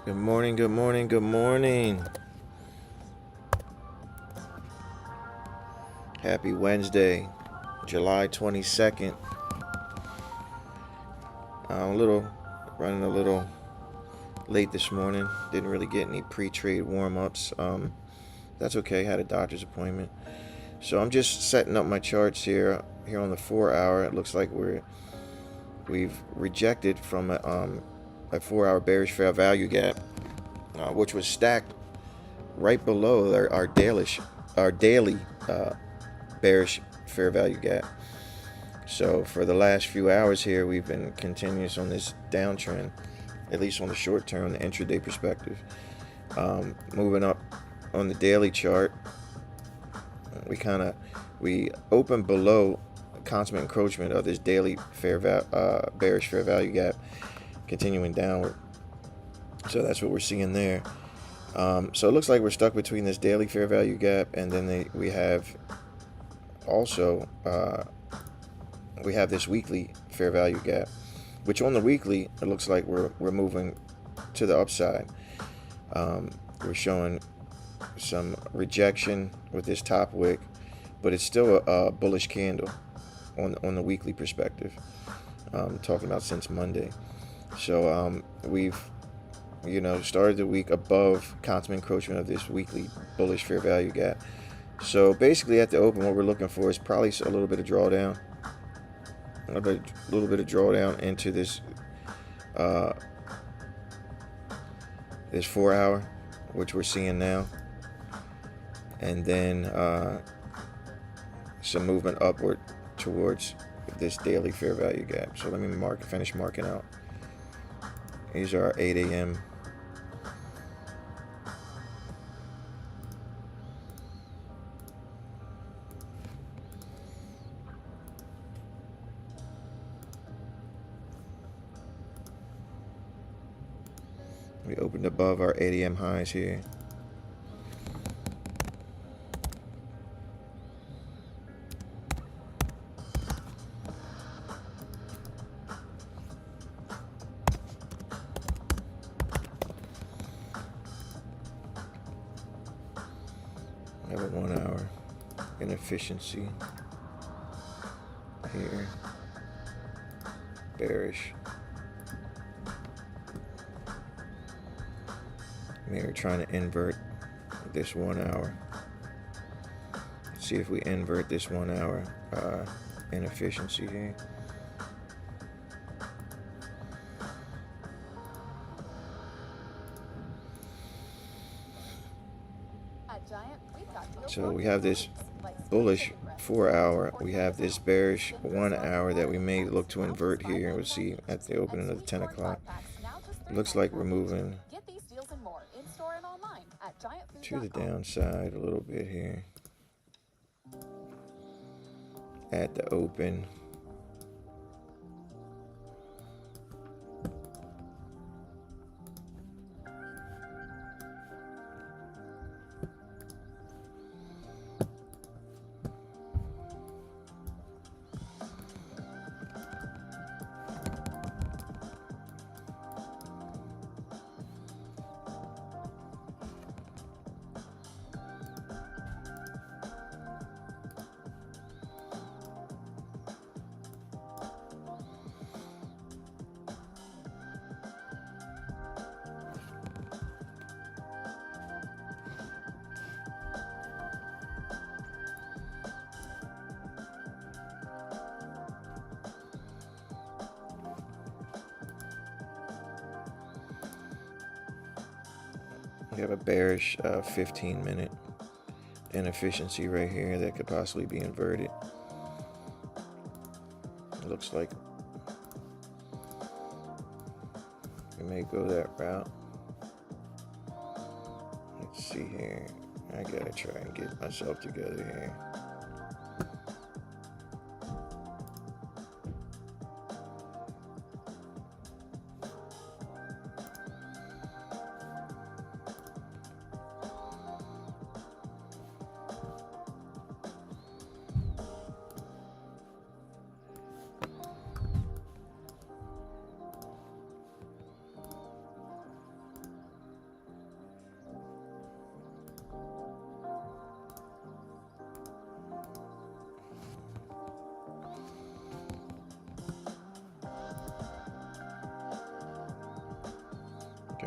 Good morning, good morning, good morning. Happy Wednesday, July 22nd. I'm running a little late this morning. Didn't really get any pre-trade warm-ups. That's okay, had a doctor's appointment. So I'm just setting up my charts here on the 4 hour. It looks like we've rejected from a 4 hour bearish fair value gap, which was stacked right below our daily bearish fair value gap. So for the last few hours here, we've been continuous on this downtrend, at least on the short term, the intraday perspective. Moving up on the daily chart, we opened below consummate encroachment of this daily bearish fair value gap, continuing downward. So that's what we're seeing there. So it looks like we're stuck between this daily fair value gap, and then we have also we have this weekly fair value gap, which on the weekly it looks like we're moving to the upside. We're showing some rejection with this top wick, but it's still a bullish candle on the weekly perspective. Talking about since Monday. So we've started the week above consummate encroachment of this weekly bullish fair value gap. So basically at the open, what we're looking for is probably a little bit of drawdown, a little bit of drawdown into this this 4 hour, which we're seeing now, and then some movement upward towards this daily fair value gap. So let me finish marking out. These are our 8 a.m. We opened above our 8 a.m. highs here. I have a 1 hour inefficiency here, bearish. Myrick trying to invert this 1 hour. See if we invert this 1 hour inefficiency here. So we have this bullish 4 hour. We have this bearish 1 hour that we may look to invert here. We'll see at the opening of the 10 o'clock. Looks like we're moving to the downside a little bit here at the open. We have a bearish 15-minute inefficiency right here that could possibly be inverted. It looks like we may go that route. Let's see here. I gotta try and get myself together here.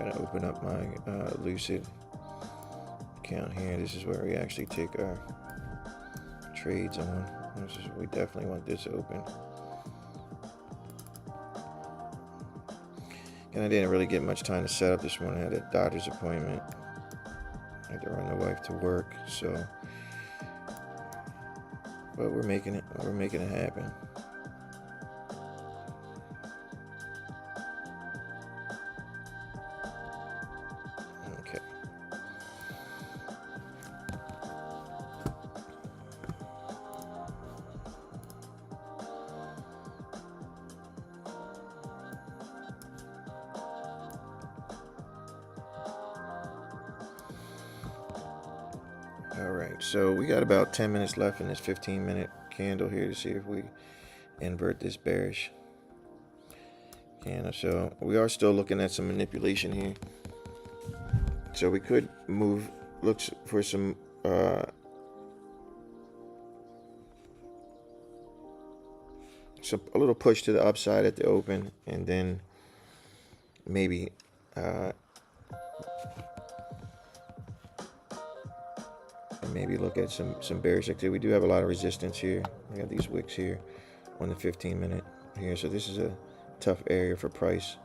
Try to open up my Lucid account here. This is where we actually take our trades on. We definitely want this open. And I didn't really get much time to set up this morning. I had a doctor's appointment. I had to run the wife to work, so. But we're making it. We're making it happen. Okay. All right, so we got about 10 minutes left in this 15-minute candle here to see if we invert this bearish candle. So we are still looking at some manipulation here. So we could move, look for some a little push to the upside at the open, and then maybe look at some bearish activity. We do have a lot of resistance here. We have these wicks here on the 15-minute here, so this is a tough area for price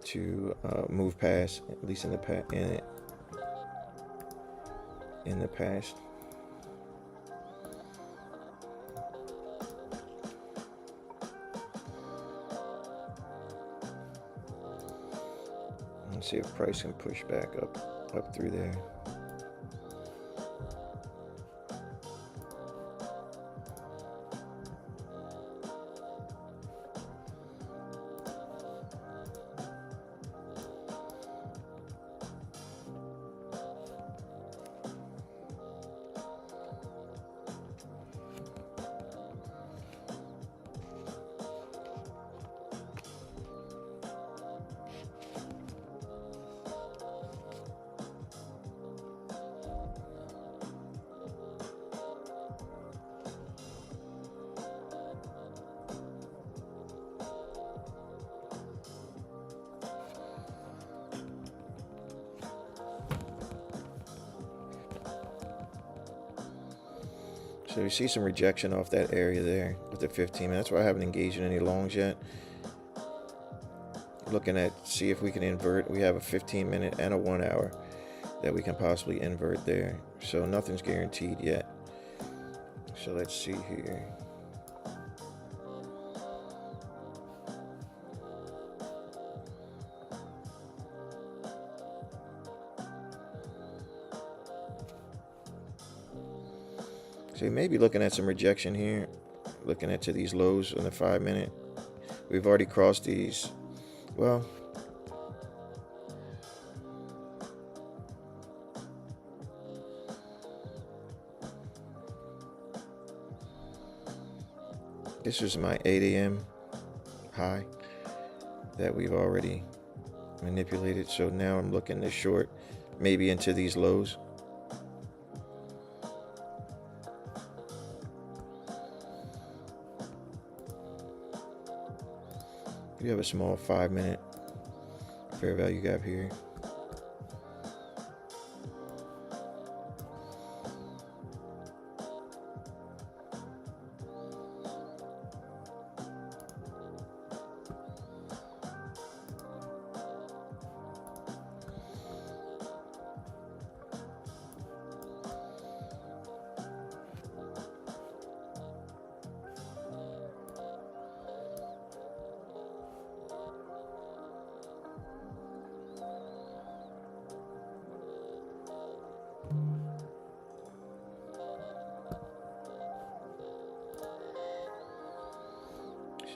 to move past, at least in the past. Let's see if price can push back up through there. So you see some rejection off that area there with the 15 minutes. That's why I haven't engaged in any longs yet. Looking at see if we can invert. We have a 15-minute and a 1 hour that we can possibly invert there. So nothing's guaranteed yet. So let's see here. So you may be looking at some rejection here, looking at to these lows on the 5-minute. We've already crossed these. Well, this is my 8 a.m. high that we've already manipulated. So now I'm looking to short maybe into these lows. You have a small 5-minute fair value gap here.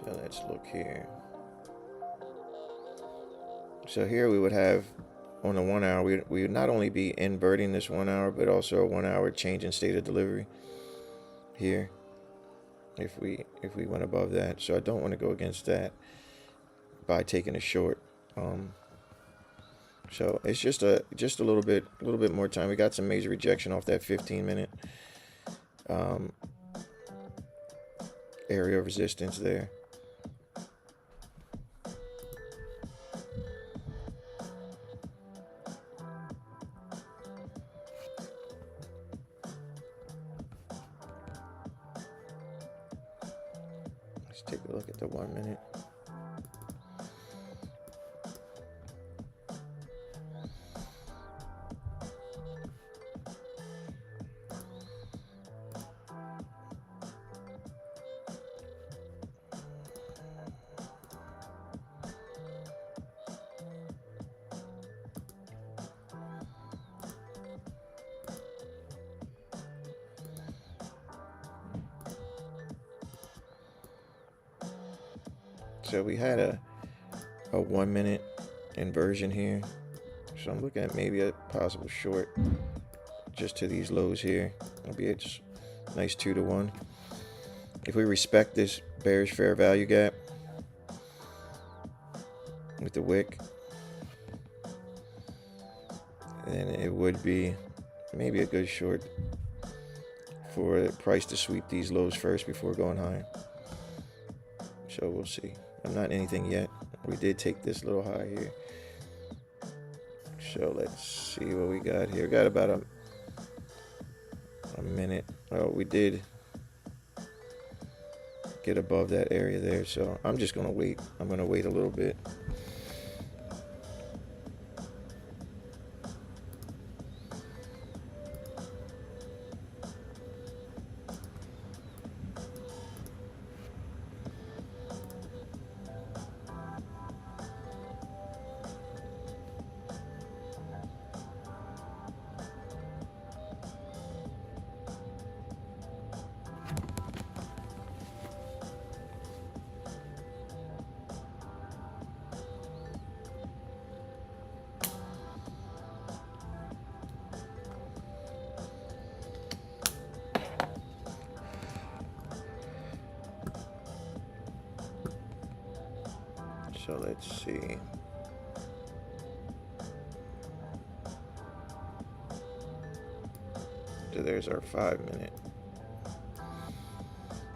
So let's look here. So here we would have on the 1 hour, we would not only be inverting this 1 hour, but also a 1 hour change in state of delivery here if we went above that. So I don't want to go against that by taking a short. So it's just a little bit more time. We got some major rejection off that 15-minute area of resistance there. take a look at the 1 minute. So we had a 1 minute inversion here. So I'm looking at maybe a possible short just to these lows here. It'll be a just nice 2-to-1. If we respect this bearish fair value gap with the wick, then it would be maybe a good short for the price to sweep these lows first before going higher. So we'll see. I'm not anything yet. We did take this little high here. So let's see what we got here. Got about a minute. Oh, we did get above that area there. So I'm just going to wait. I'm going to wait a little bit. So let's see. So there's our 5 minute.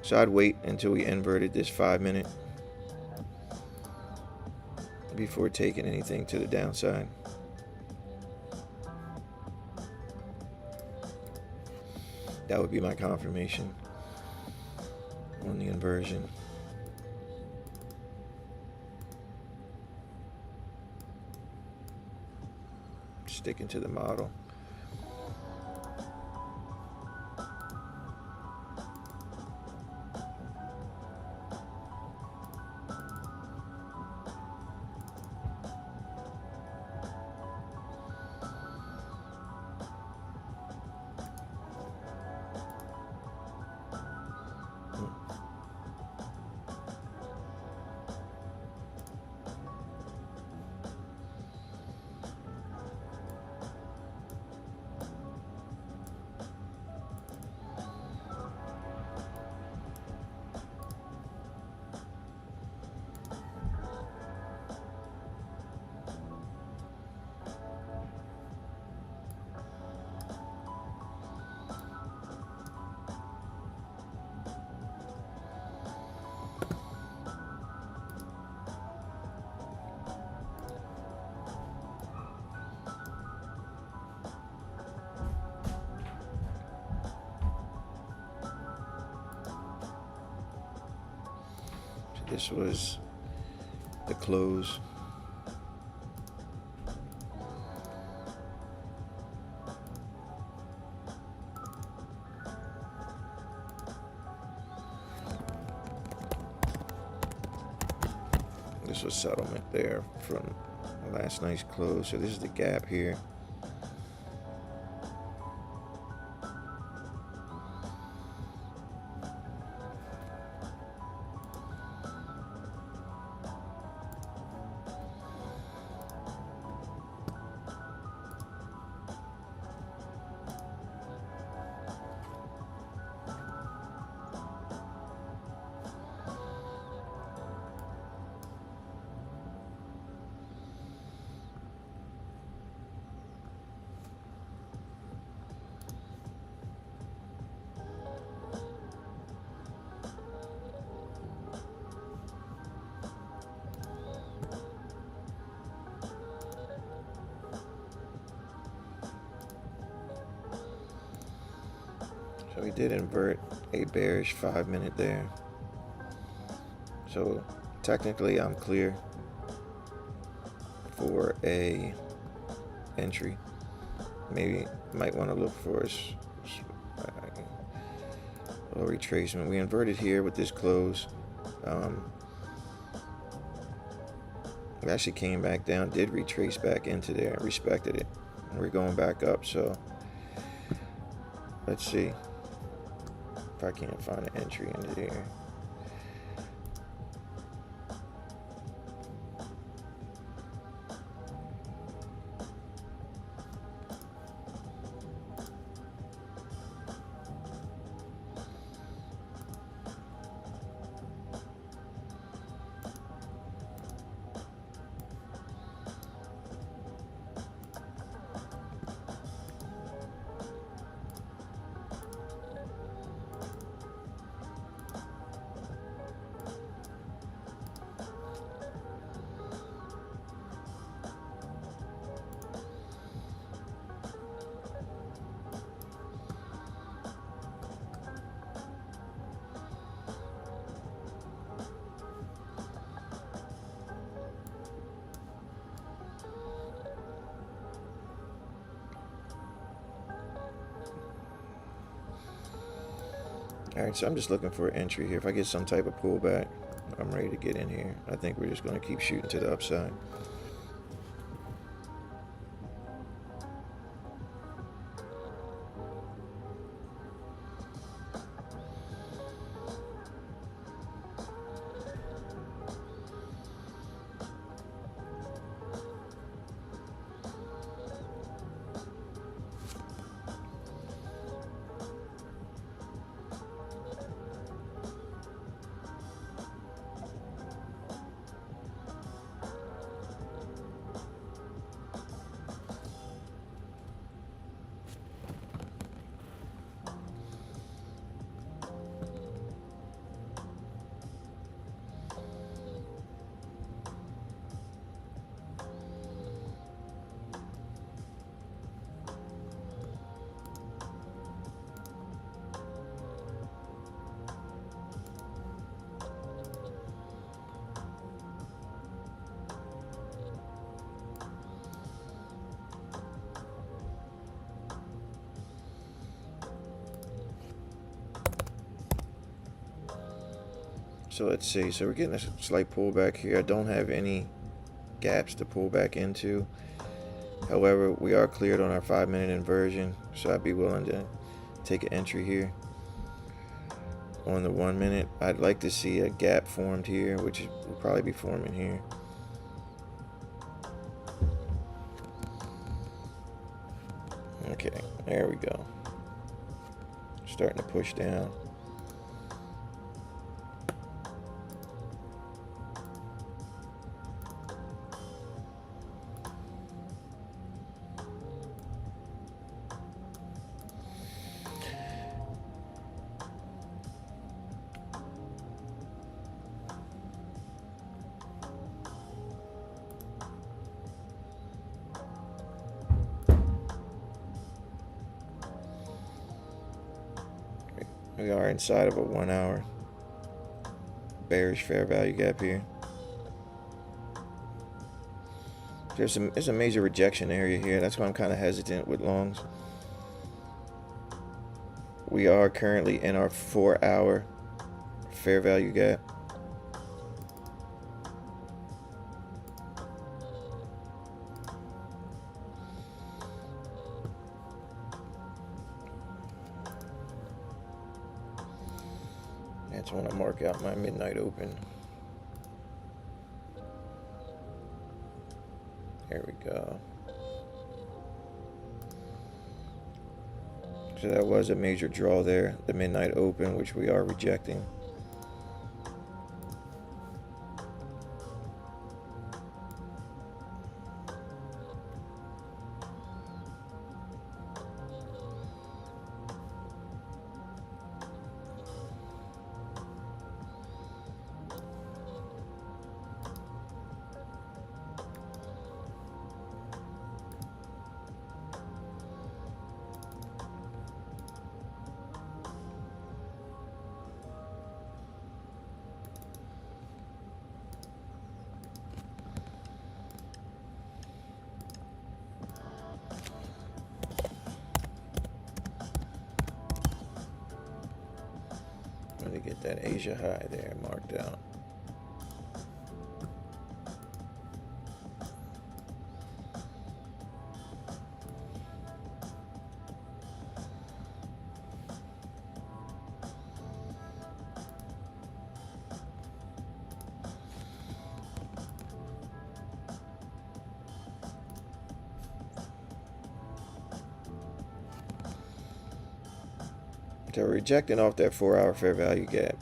So I'd wait until we inverted this 5 minute before taking anything to the downside. That would be my confirmation on the inversion. Sticking to the model. This was the close. This was settlement there from last night's close. So this is the gap here. So we did invert a bearish 5 minute there. So technically I'm clear for a entry. Maybe might want to look for a retracement. We inverted here with this close. We actually came back down, did retrace back into there, and respected it. And we're going back up, so let's see if I can't find an entry into there. Alright, so I'm just looking for an entry here. If I get some type of pullback, I'm ready to get in here. I think we're just going to keep shooting to the upside. So let's see. So we're getting a slight pullback here. I don't have any gaps to pull back into. However, we are cleared on our 5-minute inversion, so I'd be willing to take an entry here. On the 1 minute, I'd like to see a gap formed here, which will probably be forming here. Okay, there we go. Starting to push down. We are inside of a 1 hour bearish fair value gap here. There's a major rejection area here. That's why I'm kind of hesitant with longs. We are currently in our 4 hour fair value gap. That's when I mark out my midnight open. There we go. So that was a major draw there, the midnight open, which we are rejecting. that Asia high there marked out. So we're rejecting off that 4-hour fair value gap.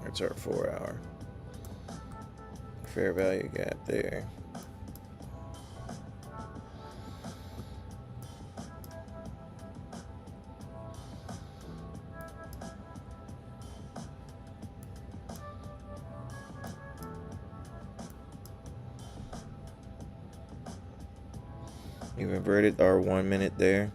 That's our 4-hour fair value gap there. We've inverted our 1 minute there.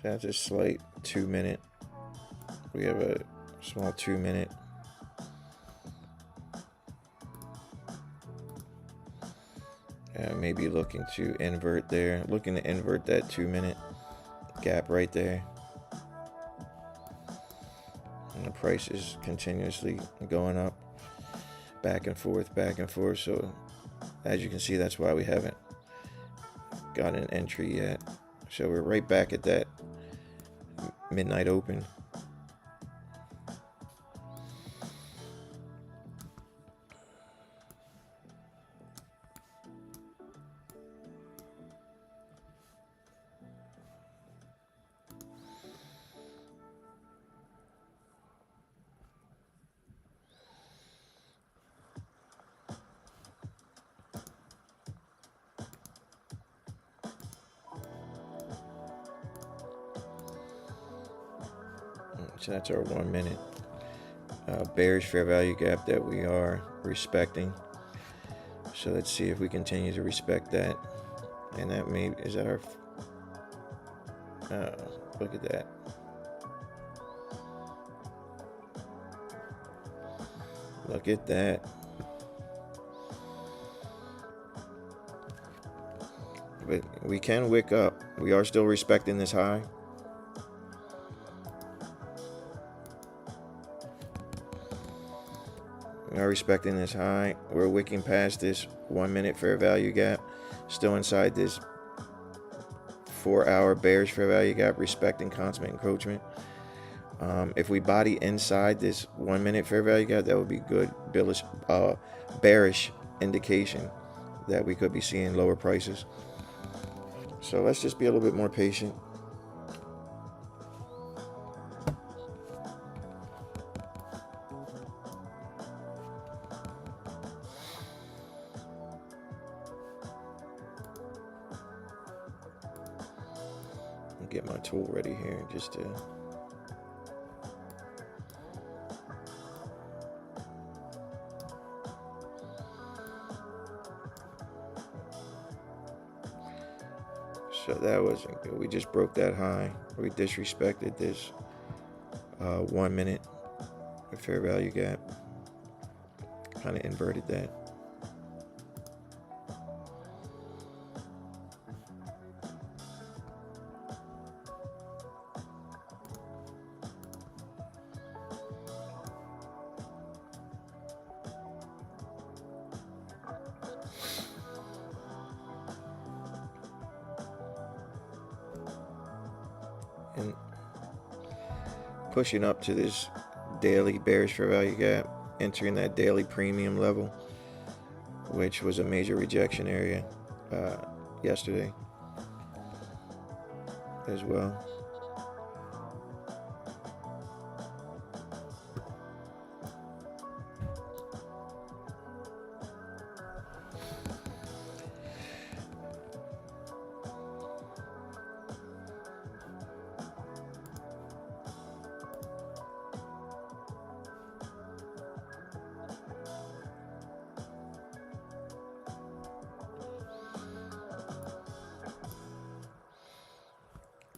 That's a slight 2 minute. We have a small 2 minute. Maybe looking to invert there. Looking to invert that 2 minute gap right there. And the price is continuously going up. Back and forth, back and forth. So as you can see, that's why we haven't got an entry yet. So we're right back at that midnight open. So that's our 1 minute bearish fair value gap that we are respecting. So let's see if we continue to respect that. And that may is that our look at that. Look at that. But we can wick up. We are still respecting this high. We are respecting this high. We're wicking past this 1 minute fair value gap. Still inside this 4-hour bearish fair value gap, respecting consummate encroachment. If we body inside this 1 minute fair value gap, that would be good bearish indication that we could be seeing lower prices. So let's just be a little bit more patient. Get my tool ready here just to so that wasn't good. We just broke that high. We disrespected this 1 minute fair value gap. Kind of inverted that. And pushing up to this daily bearish fair value gap, entering that daily premium level, which was a major rejection area yesterday. as well.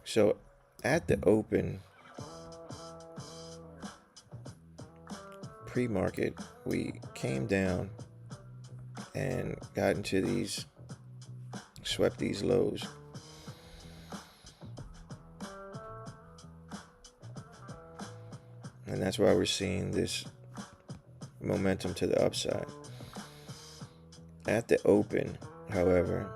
So at the open, pre-market, we came down and got into these, swept these lows. And that's why we're seeing this momentum to the upside. At the open, however,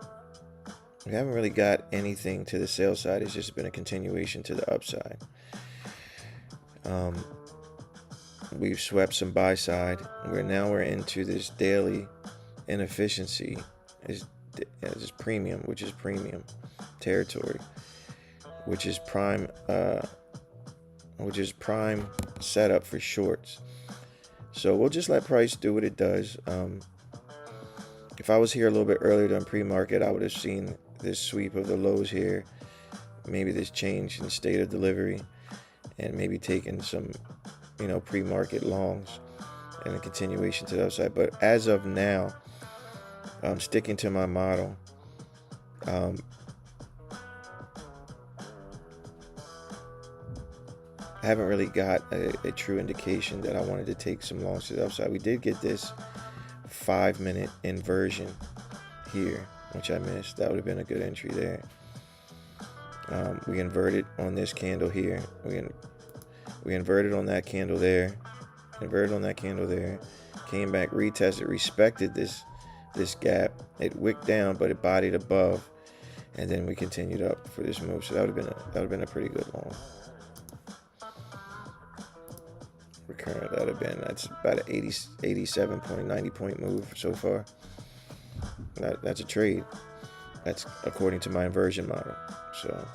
we haven't really got anything to the sell side. It's just been a continuation to the upside. We've swept some buy side. We're into this daily inefficiency. Is premium, which is premium territory, which is prime setup for shorts. So we'll just let price do what it does. If I was here a little bit earlier than pre-market, I would have seen this sweep of the lows here, maybe this change in state of delivery, and maybe taking some, pre-market longs and a continuation to the upside. But as of now, I'm sticking to my model. I haven't really got a true indication that I wanted to take some longs to the upside. We did get this 5-minute inversion here, which I missed. That would have been a good entry there. We inverted on this candle here. We inverted on that candle there. Inverted on that candle there. Came back, retested, respected this gap. It wicked down, but it bodied above, and then we continued up for this move. So that would have been a pretty good long. That's about an 87 point, 90 point move so far. That's a trade. That's according to my inversion model. So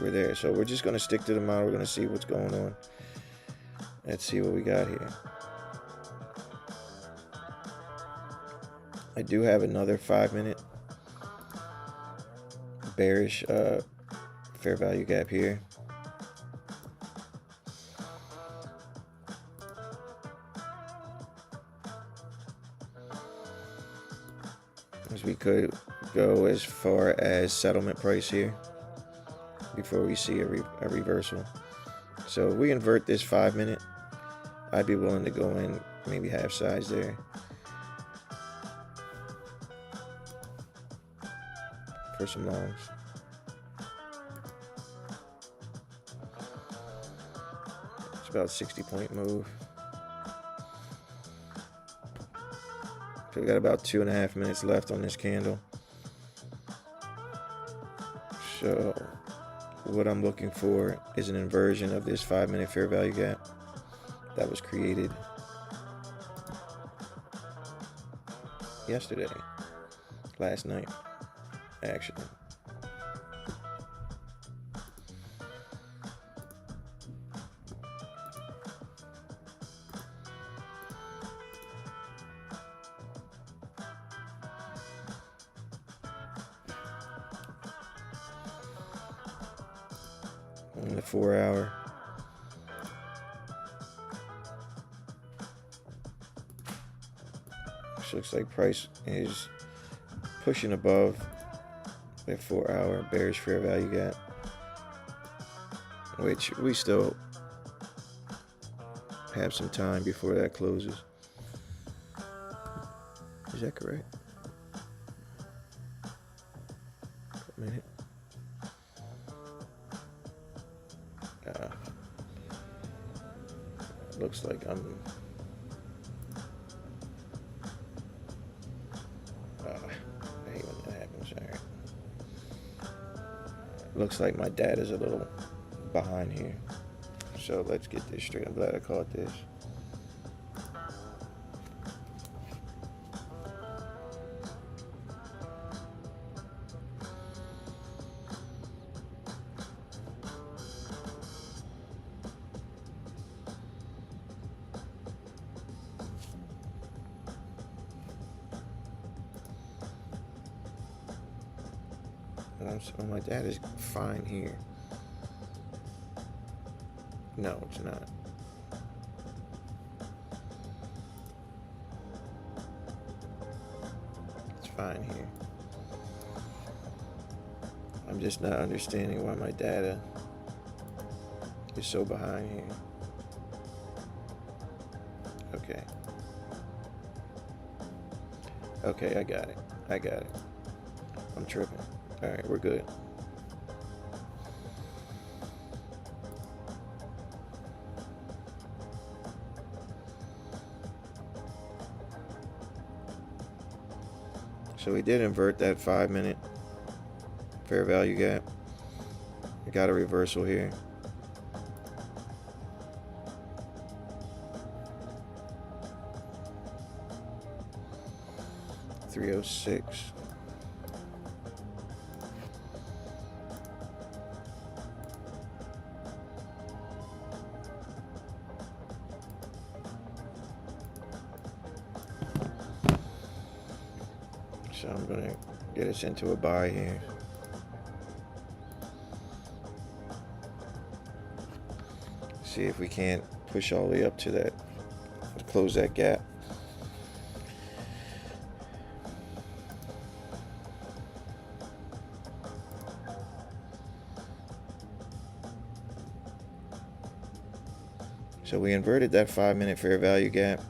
we're there. So we're just going to stick to the model. We're going to see what's going on. Let's see what we got here. I do have another 5-minute bearish fair value gap here. We could go as far as settlement price here before we see a reversal. So if we invert this 5-minute, I'd be willing to go in maybe half size there. For some longs. It's about a 60-point move. So we got about 2.5 minutes left on this candle. So what I'm looking for is an inversion of this 5-minute fair value gap that was created last night, actually. On the 4-hour. Which looks like price is pushing above the 4-hour bearish fair value gap, which we still have some time before that closes. Is that correct? A minute. Looks like I'm I hate when that happens. All right. Looks like my data is a little behind here. So let's get this straight. I'm glad I caught this. Oh, my data is fine here. No, it's not. It's fine here. I'm just not understanding why my data is so behind here. Okay. Okay, I got it. I'm tripping. All right, we're good. So we did invert that 5-minute fair value gap. We got a reversal here. $306. So I'm going to get us into a buy here. See if we can't push all the way up to that, to close that gap. So we inverted that 5-minute fair value gap.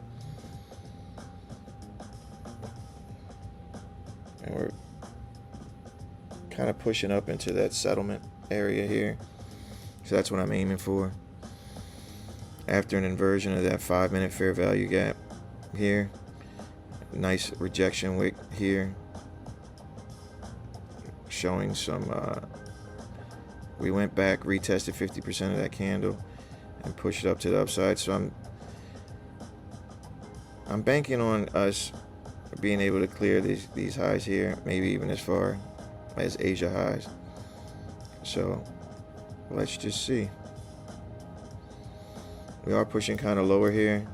And we're kind of pushing up into that settlement area here. So that's what I'm aiming for. After an inversion of that 5-minute fair value gap here, nice rejection wick here, showing some, we went back, retested 50% of that candle and pushed it up to the upside. So I'm banking on us being able to clear these highs here, maybe even as far as Asia highs. So let's just see. We are pushing kind of lower here.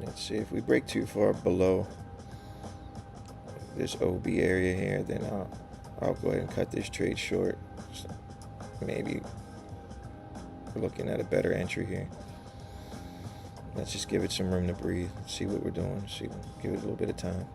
Let's see if we break too far below this OB area here, then I'll go ahead and cut this trade short. So maybe looking at a better entry here. Let's just give it some room to breathe, see what we're doing, give it a little bit of time.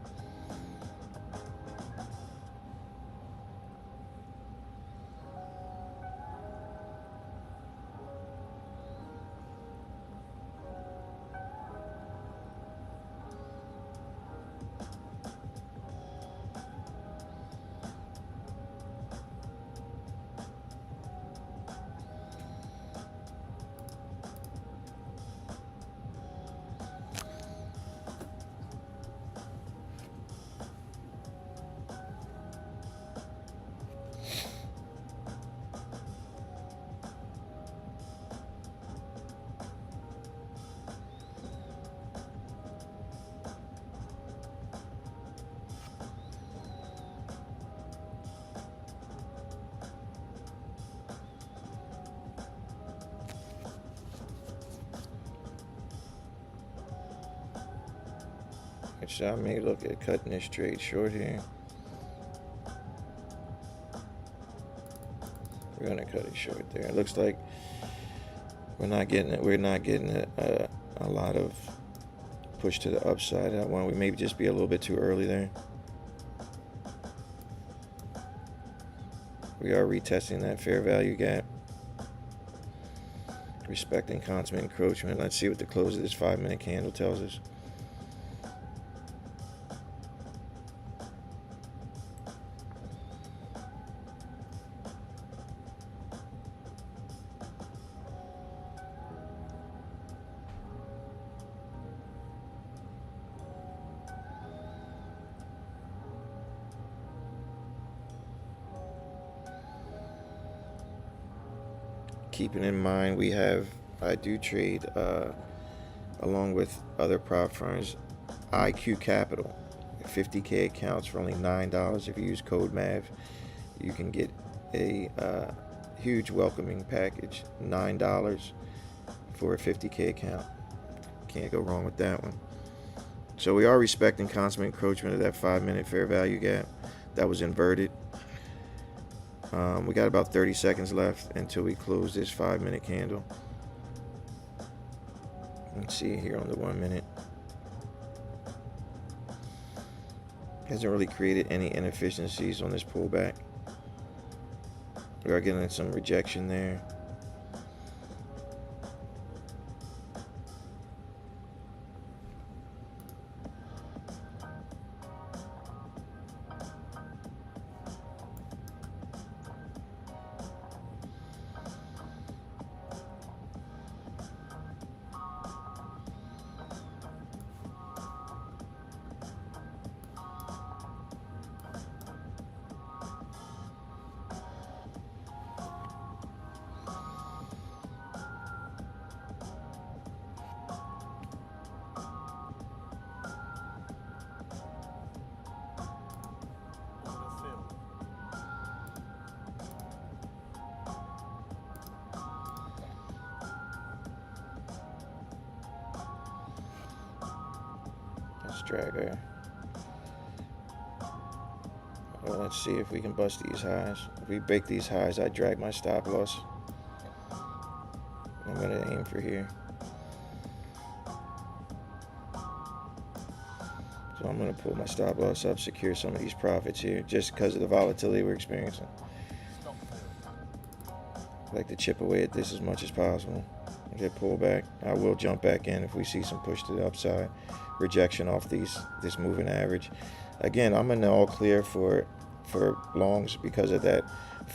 Which I may look at cutting this trade short here. We're gonna cut it short there. It looks like we're not getting it. We're not getting a lot of push to the upside. We maybe just be a little bit too early there. We are retesting that fair value gap, respecting consummate encroachment. Let's see what the close of this 5-minute candle tells us. Keeping in mind, I do trade along with other prop firms, IQ Capital, 50K accounts for only $9. If you use code MAV, you can get a huge welcoming package, $9 for a 50K account. Can't go wrong with that one. So we are respecting consummate encroachment of that 5-minute fair value gap that was inverted. We got about 30 seconds left until we close this 5-minute candle. Let's see here on the 1 minute. Hasn't really created any inefficiencies on this pullback. We are getting some rejection there. Drag her. Well, let's see if we can bust these highs. If we break these highs, I drag my stop loss. I'm going to aim for here. So I'm going to pull my stop loss up, secure some of these profits here, just because of the volatility we're experiencing. I like to chip away at this as much as possible. Get pullback. I will jump back in if we see some push to the upside. Rejection off this moving average. Again, I'm in the all clear for longs because of that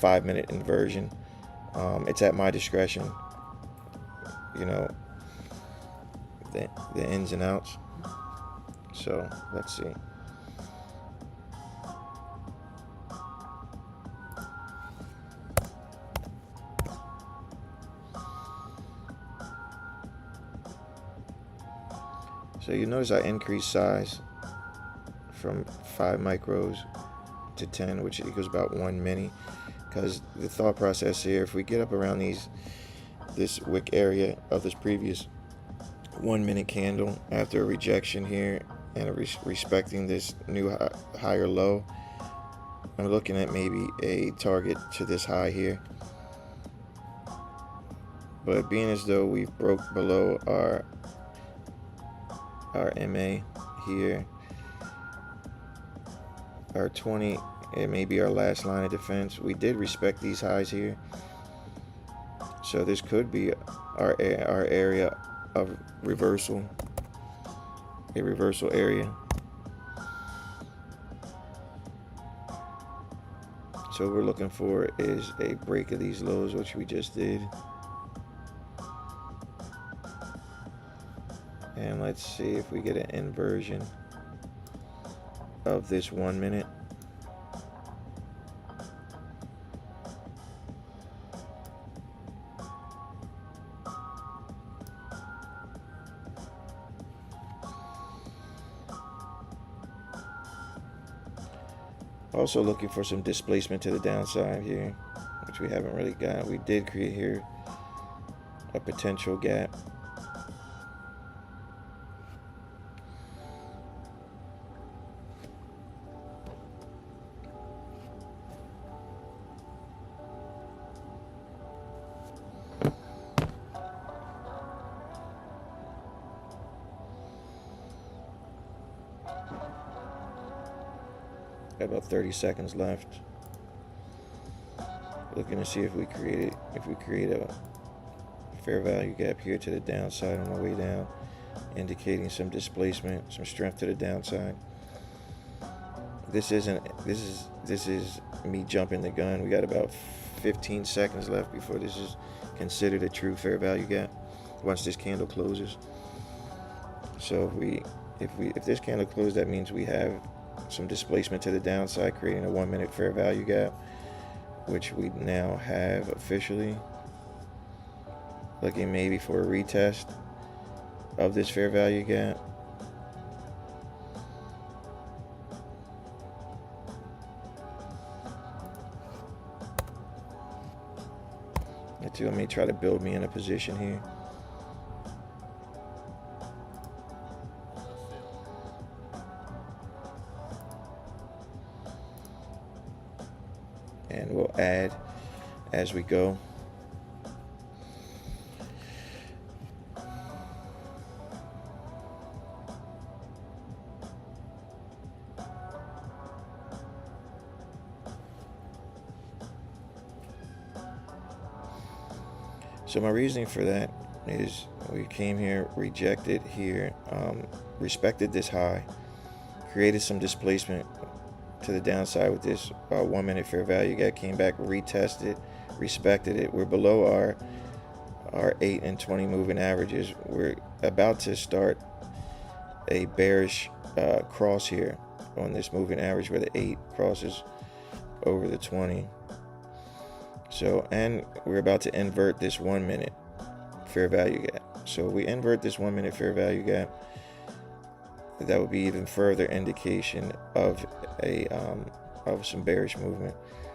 5-minute inversion. It's at my discretion. You know, the ins and outs. So let's see. So you notice I increased size from 5 micros to 10, which equals about 1 mini. Because the thought process here, if we get up around this wick area of this previous 1 minute candle after a rejection here and respecting this new higher low, I'm looking at maybe a target to this high here. But being as though we've broke below our MA here, our 20, it may be our last line of defense. We did respect these highs here, so this could be our area of reversal, a reversal area. So what we're looking for is a break of these lows, which we just did. And let's see if we get an inversion of this 1 minute. Also looking for some displacement to the downside here, which we haven't really got. We did create here a potential gap. Got about 30 seconds left. Looking to see if we create a fair value gap here to the downside on the way down, indicating some displacement, some strength to the downside. This is me jumping the gun. We got about 15 seconds left before this is considered a true fair value gap once this candle closes. So if this candle closes, that means we have some displacement to the downside, creating a 1 minute fair value gap, which we now have officially. Looking maybe for a retest of this fair value gap. Let me try to build me in a position here. and we'll add as we go. So my reasoning for that is we came here, rejected here, respected this high, created some displacement to the downside with this 1 minute fair value gap, came back, retested, respected it. We're below our 8 and 20 moving averages. We're about to start a bearish cross here on this moving average where the 8 crosses over the 20. So, and we're about to invert this 1 minute fair value gap. So we invert this 1 minute fair value gap, that would be even further indication of some bearish movement.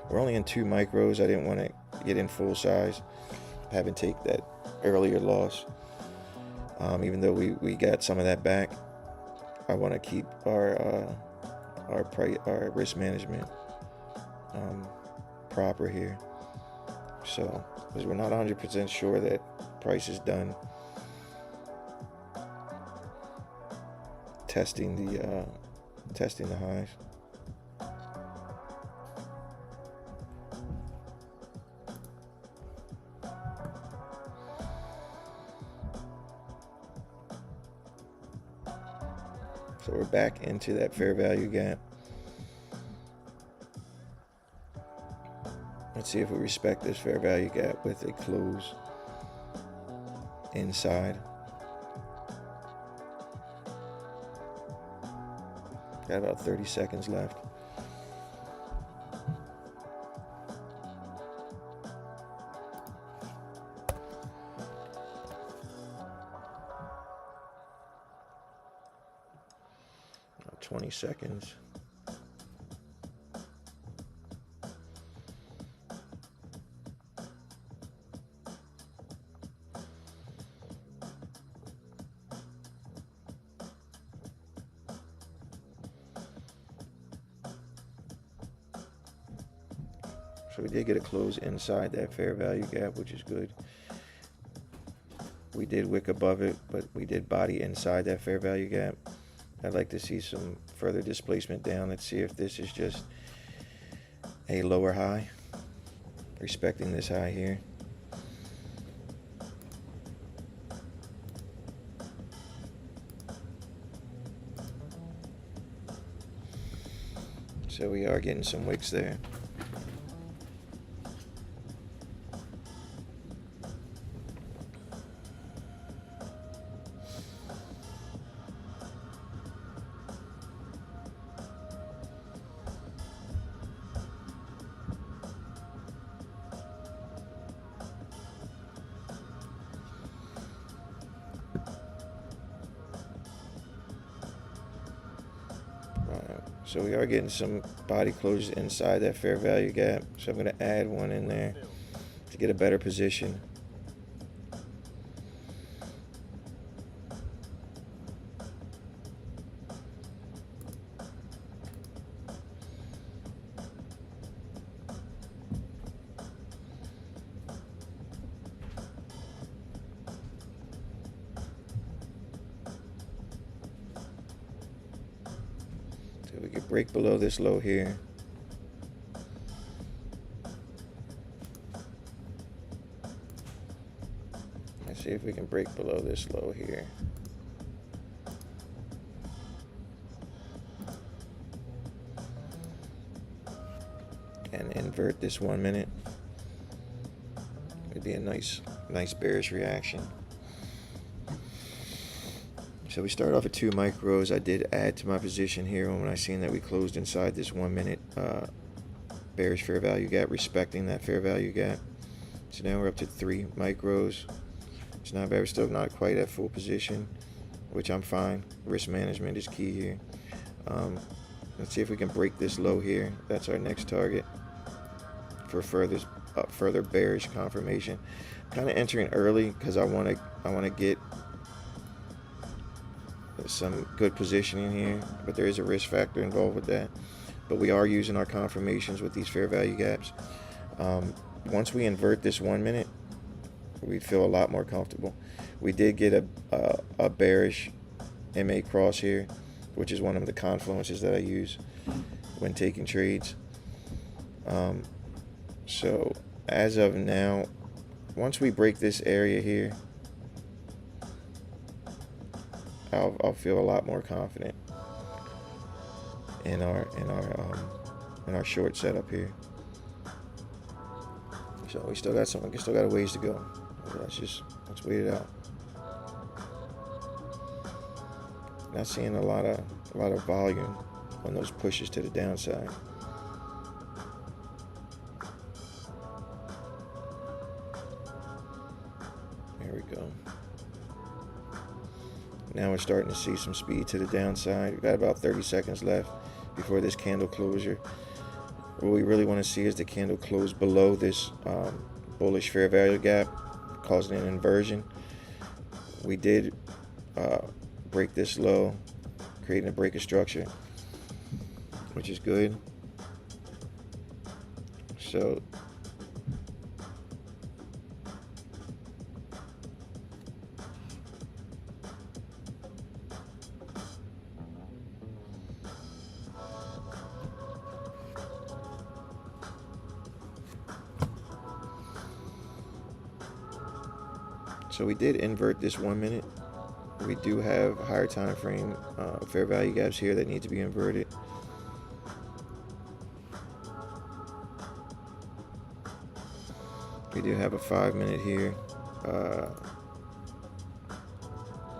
We're only in 2 micros. I didn't want to get in full size, having take that earlier loss. Even though we got some of that back, I want to keep our risk management proper here. So, because we're not 100% sure that price is done testing the highs. So we're back into that fair value gap. Let's see if we respect this fair value gap with a close inside. Got about 30 seconds left. About 20 seconds. So we did get a close inside that fair value gap, which is good. We did wick above it, but we did body inside that fair value gap. I'd like to see some further displacement down. Let's see if this is just a lower high, respecting this high here. So we are getting some wicks there. So we are getting some body closures inside that fair value gap. So I'm going to add one in there to get a better position. We could break below this low here. Let's see if we can break below this low here. And invert this 1 minute. It'd be a nice bearish reaction. So we start off at 2 micros. I did add to my position here when I seen that we closed inside this 1 minute bearish fair value gap, respecting that fair value gap. So now we're up to 3 micros. It's not bad. We're still not quite at full position, which I'm fine. Risk management is key here. Let's see if we can break this low here. That's our next target for further bearish confirmation. Kind of entering early because I want to get some good positioning here, but there is a risk factor involved with that. but we are using our confirmations with these fair value gaps. Once we invert this 1 minute, we feel a lot more comfortable. We did get a bearish MA cross here, which is one of the confluences that I use when taking trades. So as of now, once we break this area here, I'll feel a lot more confident in our short setup here. So we still got a ways to go. Let's wait it out. Not seeing a lot of volume on those pushes to the downside. There we go. Now we're starting to see some speed to the downside. We've got about 30 seconds left before this candle closure. What we really want to see is the candle close below this bullish fair value gap, causing an inversion. We did break this low, creating a breaker structure, which is good. So we did invert this 1 minute. We do have higher time frame fair value gaps here that need to be inverted. We do have a 5 minute here.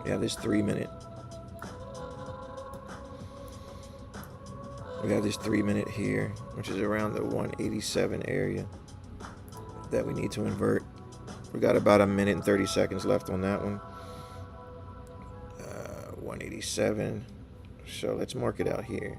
This 3 minute. We have this 3 minute here, which is around the 187 area that we need to invert. We got about 1 minute and 30 seconds left on that one. 187. So let's mark it out here.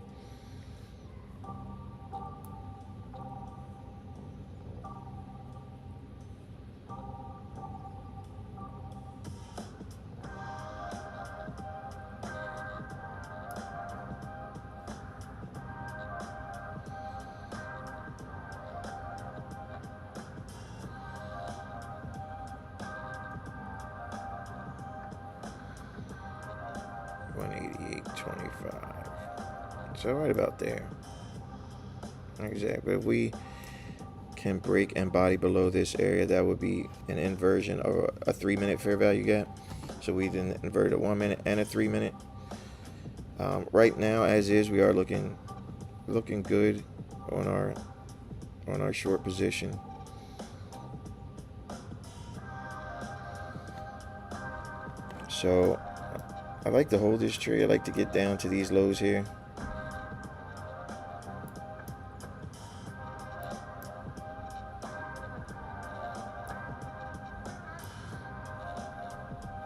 So right about there. Exactly. If we can break and body below this area, that would be an inversion of a 3 minute fair value gap. So we then inverted a 1 minute and a 3 minute. Right now, as is, we are looking good on our short position. So I like to hold this trade. I like to get down to these lows here.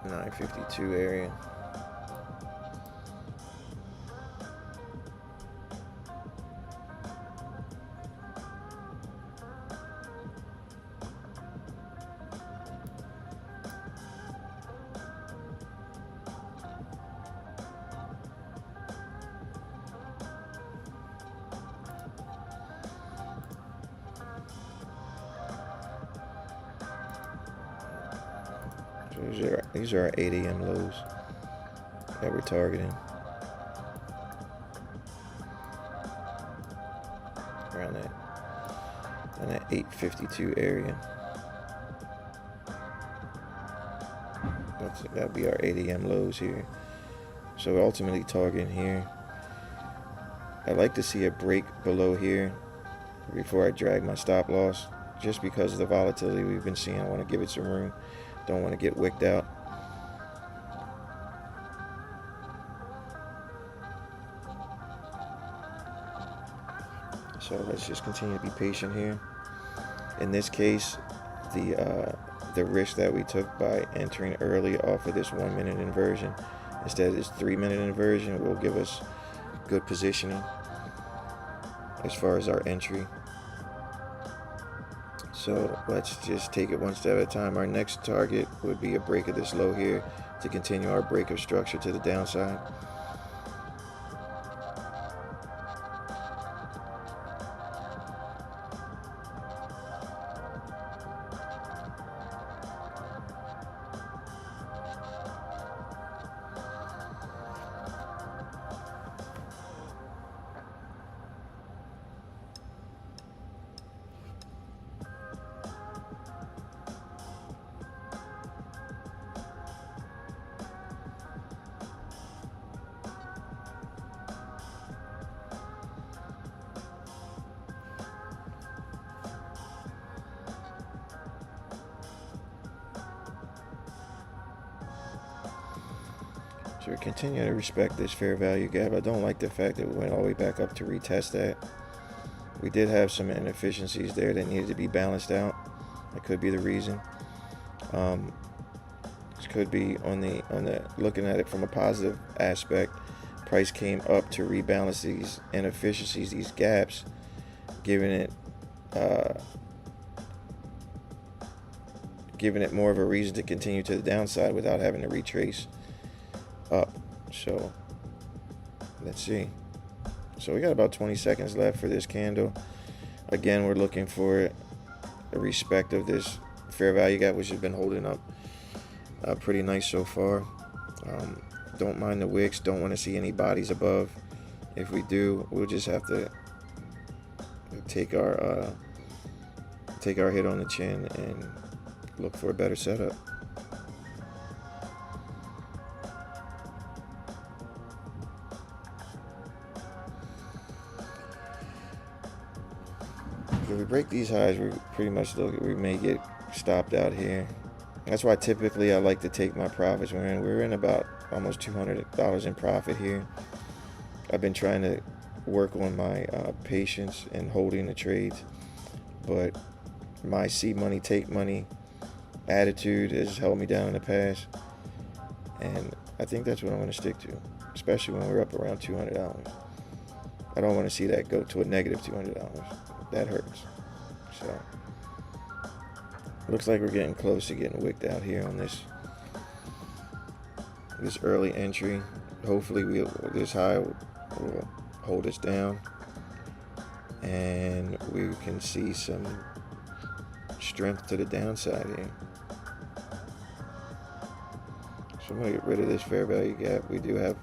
$9.52 area. These are our 8 a.m. lows that we're targeting. Around that 8.52 area. That'll be our 8 a.m. lows here. So we're ultimately targeting here. I'd like to see a break below here before I drag my stop loss, just because of the volatility we've been seeing. I want to give it some room. Don't want to get wicked out. So let's just continue to be patient here. In this case, the risk that we took by entering early off of this 1 minute inversion instead of this 3 minute inversion will give us good positioning as far as our entry. So let's just take it one step at a time. Our next target would be a break of this low here to continue our break of structure to the downside. So we're continuing to respect this fair value gap. I don't like the fact that we went all the way back up to retest that. We did have some inefficiencies there that needed to be balanced out. That could be the reason. This could be on the looking at it from a positive aspect. Price came up to rebalance these inefficiencies, these gaps, giving it more of a reason to continue to the downside without having to retrace up. So let's see. So we got about 20 seconds left for this candle. Again, we're looking for a respect of this fair value gap, which has been holding up pretty nice so far. Don't mind the wicks. Don't want to see any bodies above. If we do, we'll just have to take our hit on the chin and look for a better setup. If we break these highs, we pretty much we may get stopped out here. That's why typically I like to take my profits. We're in about almost $200 in profit here. I've been trying to work on my patience and holding the trades, but my see money, take money attitude has held me down in the past, and I think that's what I'm going to stick to, especially when we're up around $200. I don't want to see that go to a negative $200. That hurts. So looks like we're getting close to getting wicked out here on this early entry. Hopefully this high will hold us down and we can see some strength to the downside here. So I'm going to get rid of this fair value gap. We do have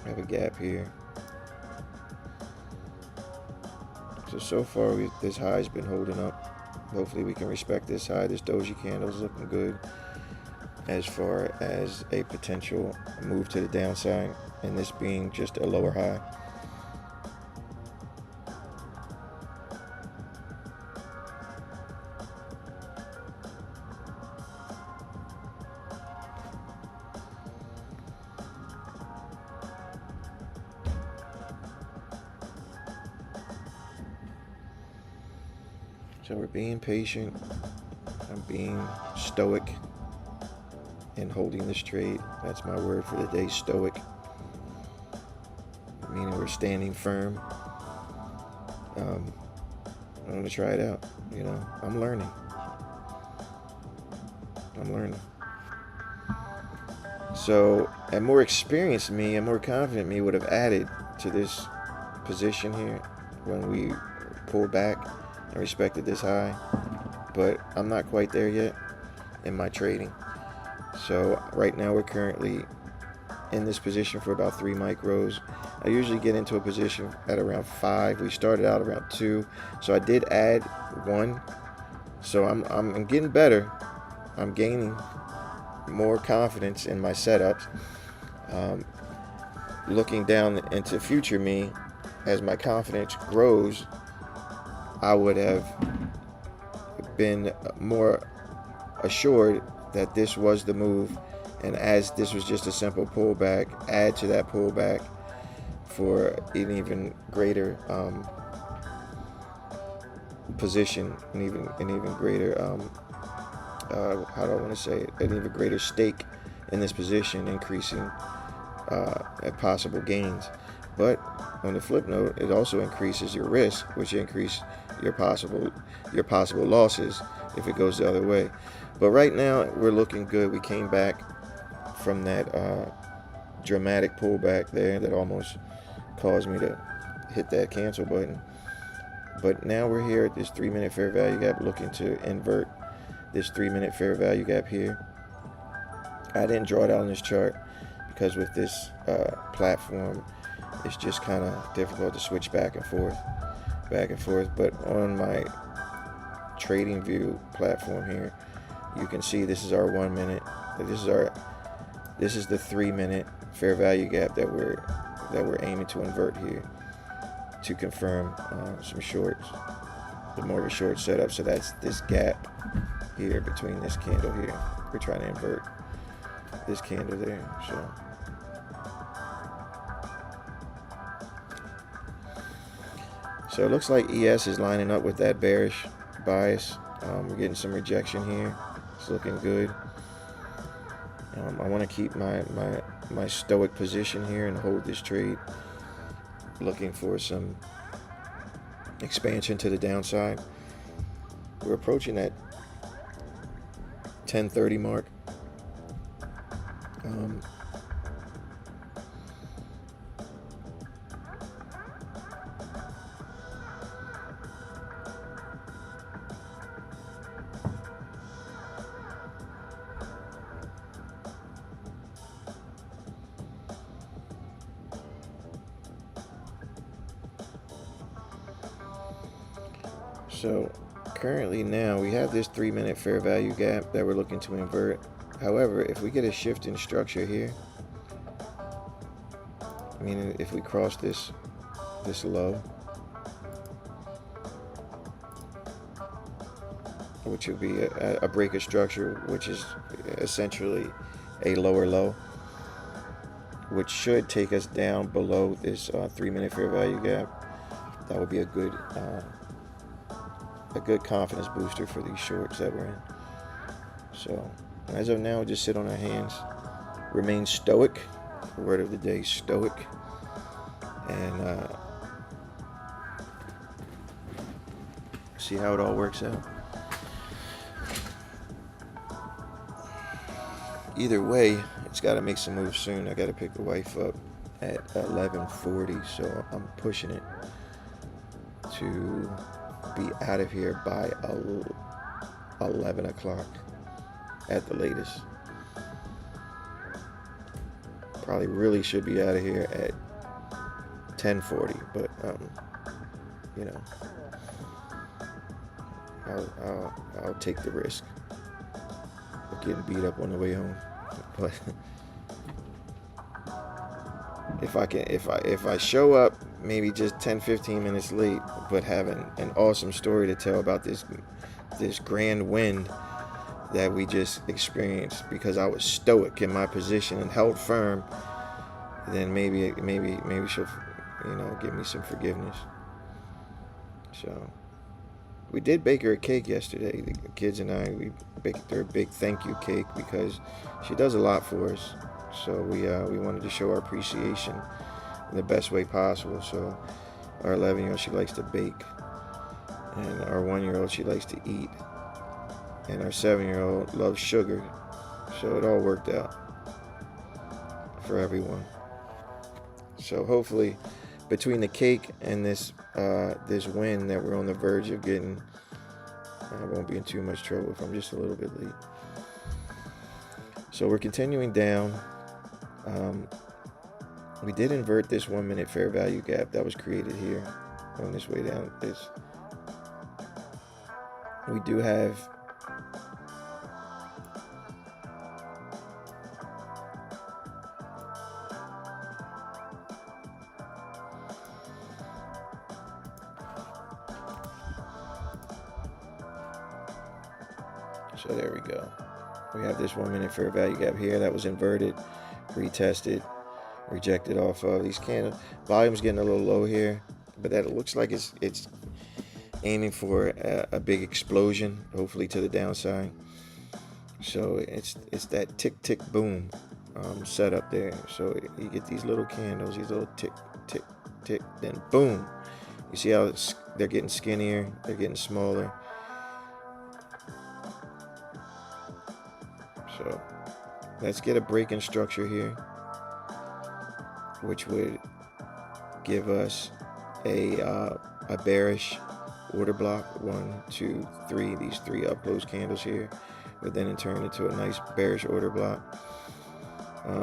a gap here. So far this high has been holding up. Hopefully we can respect this high. This doji candle is looking good as far as a potential move to the downside, and this being just a lower high. So we're being patient. I'm being stoic and holding this trade. That's my word for the day, stoic. Meaning we're standing firm. I'm going to try it out. You know, I'm learning. So a more experienced me, a more confident me would have added to this position here when we pulled back and respected this high, but I'm not quite there yet in my trading. So right now we're currently in this position for about 3 micros. I usually get into a position at around 5. We started out around 2, so I did add 1. So I'm getting better. I'm gaining more confidence in my setups. Looking down into future me, as my confidence grows, I would have been more assured that this was the move, and as this was just a simple pullback, add to that pullback for an even greater position, an even greater how do I want to say it, an even greater stake in this position, increasing at possible gains. But on the flip note, it also increases your risk, which increase your possible losses if it goes the other way. But right now we're looking good. We came back from that dramatic pullback there that almost caused me to hit that cancel button. But now we're here at this 3-minute fair value gap, looking to invert this 3-minute fair value gap here. I didn't draw it out on this chart because with this platform, it's just kind of difficult to switch back and forth. But on my trading view platform here, you can see this is our 1 minute. This is the 3-minute fair value gap that we're aiming to invert here to confirm some shorts, the more of a short setup. So that's this gap here between this candle here. We're trying to invert. this candle there. So it looks like ES is lining up with that bearish bias. We're getting some rejection here. It's looking good. I want to keep my stoic position here and hold this trade, looking for some expansion to the downside. We're approaching that 1030 mark. So currently now we have this 3-minute fair value gap that we're looking to invert. However, if we get a shift in structure here, meaning if we cross this low, which would be a break of structure, which is essentially a lower low, which should take us down below this 3-minute fair value gap. That would be a good confidence booster for these shorts that we're in. So as of now, just sit on our hands, remain stoic. The word of the day, stoic, and see how it all works out. Either way, it's got to make some moves soon. I got to pick the wife up at 11:40, so I'm pushing it to be out of here by 11 o'clock at the latest. Probably really should be out of here at 10:40, but you know, I'll take the risk of getting beat up on the way home. But if I show up maybe just 10-15 minutes late, but having an awesome story to tell about this grand win that we just experienced because I was stoic in my position and held firm, then maybe she'll, give me some forgiveness. So we did bake her a cake yesterday. The kids and I, we baked her a big thank you cake because she does a lot for us. So we wanted to show our appreciation in the best way possible. So our 11-year-old, she likes to bake, and our 1-year-old, she likes to eat, and our 7-year-old loves sugar. So it all worked out for everyone. So hopefully, between the cake and this win that we're on the verge of getting, I won't be in too much trouble if I'm just a little bit late. So we're continuing down. We did invert this 1-minute fair value gap that was created here on this way down. We do have so there we go. We have this 1-minute fair value gap here that was inverted, retested, rejected off of these candles. Volume's getting a little low here, but that looks like it's aiming for a big explosion, hopefully to the downside. So it's that tick tick boom setup there. So you get these little candles, these little tick tick tick, then boom. You see how they're getting skinnier, they're getting smaller. So let's get a break in structure here, which would give us a bearish order block. 1, 2, 3. These 3 up close candles here would then turn into a nice bearish order block.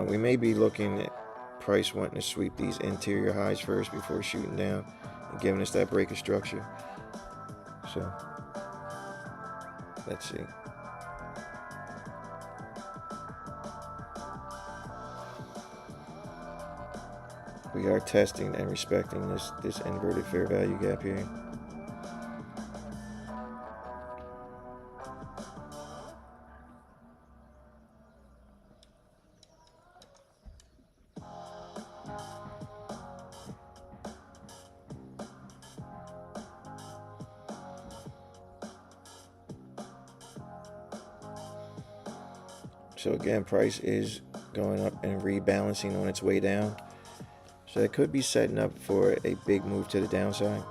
We may be looking at price wanting to sweep these interior highs first before shooting down and giving us that break of structure. So let's see. We are testing and respecting this inverted fair value gap here. So again, price is going up and rebalancing on its way down. So it could be setting up for a big move to the downside.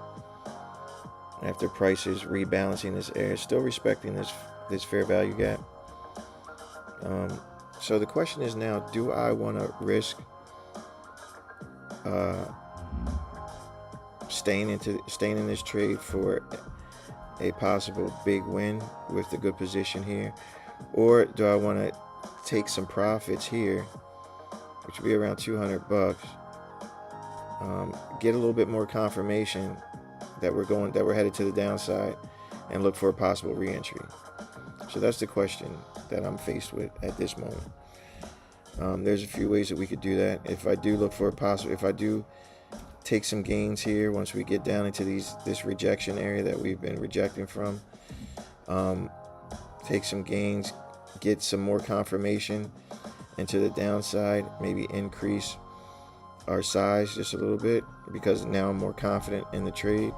After price is rebalancing this area, still respecting this fair value gap. So the question is now, do I want to risk staying in this trade for a possible big win with the good position here, or do I want to take some profits here, which would be around 200 bucks, get a little bit more confirmation that we're headed to the downside, and look for a possible re-entry? So that's the question that I'm faced with at this moment. There's a few ways that we could do that. If I do take some gains here once we get down into this rejection area that we've been rejecting from, take some gains, get some more confirmation into the downside, maybe increase our size just a little bit because now I'm more confident in the trade,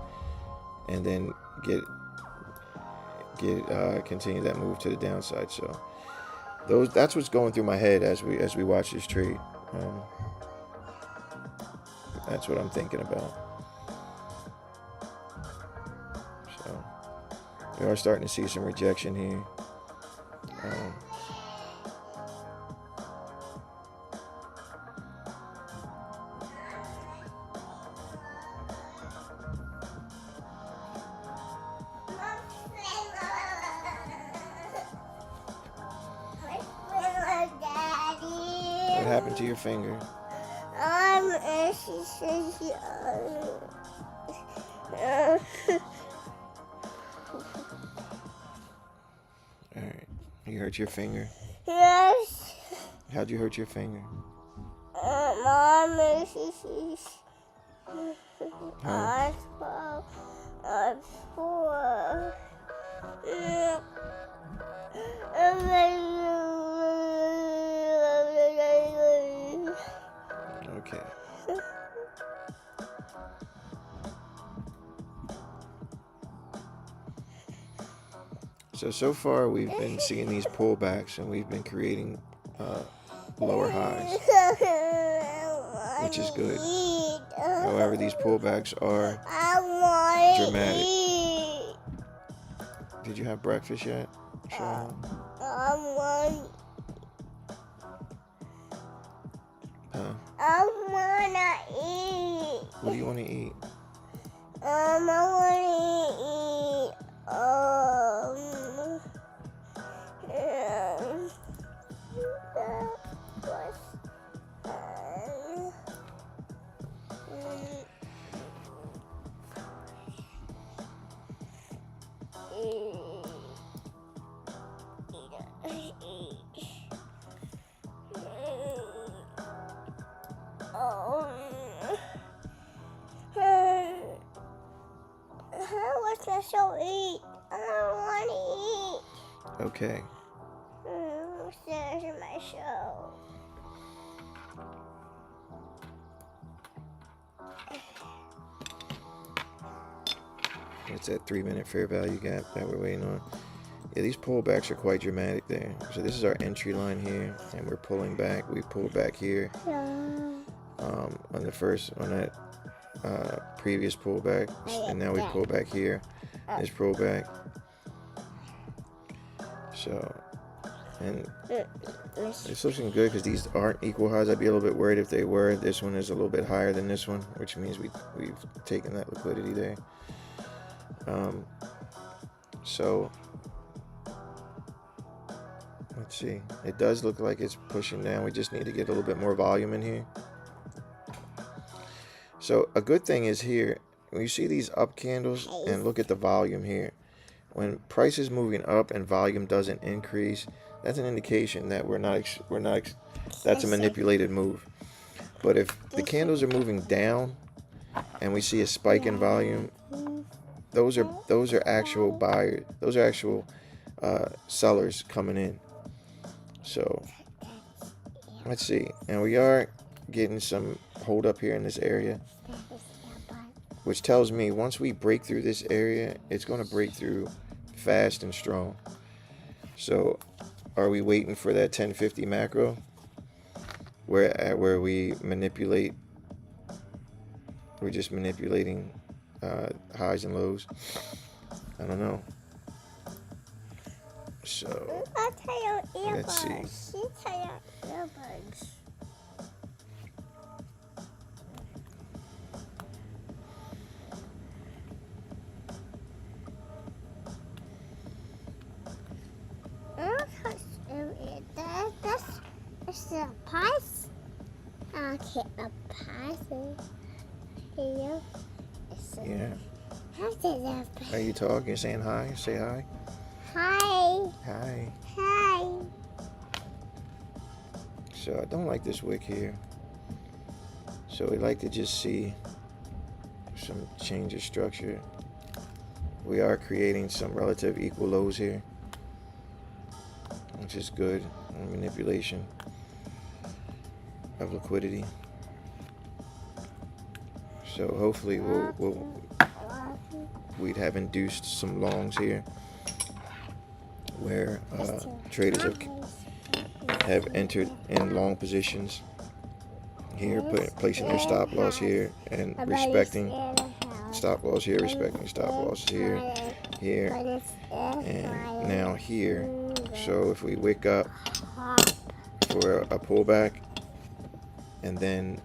and then continue that move to the downside. So that's what's going through my head as we watch this trade. That's what I'm thinking about. So we are starting to see some rejection here. What happened to your finger? Alright. You hurt your finger? Yes. How'd you hurt your finger? Mom, Huh? Okay. So far we've been seeing these pullbacks, and we've been creating lower highs, which is good. However, these pullbacks are dramatic. Did you have breakfast yet, Sean? Huh? I wanna eat. What do you want to eat? I wanna eat. So eat. I don't want to eat. Okay. There's my show. It's that 3-minute fair value gap that we're waiting on. Yeah, these pullbacks are quite dramatic there. So this is our entry line here, and we're pulling back. We pulled back here on that previous pullback, and now we pull back here. This pullback. So, and it's looking good because these aren't equal highs. I'd be a little bit worried if they were. This one is a little bit higher than this one, which means we've taken that liquidity there. So let's see. It does look like it's pushing down. We just need to get a little bit more volume in here. So a good thing is here, when you see these up candles and look at the volume here, when price is moving up and volume doesn't increase, that's an indication that that's a manipulated move. But if the candles are moving down and we see a spike in volume, those are actual buyers. Those are actual sellers coming in. So let's see. And we are getting some hold up here in this area, which tells me once we break through this area, it's going to break through fast and strong. So are we waiting for that 1050 macro where we manipulate? We're just manipulating highs and lows. I don't know. So let's see. That's a pass. Okay, a pass. Here. Yeah. How did that pass? Are you talking? Saying hi? Say hi. Hi. Hi. Hi. So I don't like this wick here. So we like to just see some change of structure. We are creating some relative equal lows here, which is good on manipulation of liquidity. So hopefully we'd have induced some longs here where traders have entered in long positions here, placing their stop loss here and respecting stop loss here, respecting stop loss here, and now here. So if we wick up for a pullback and then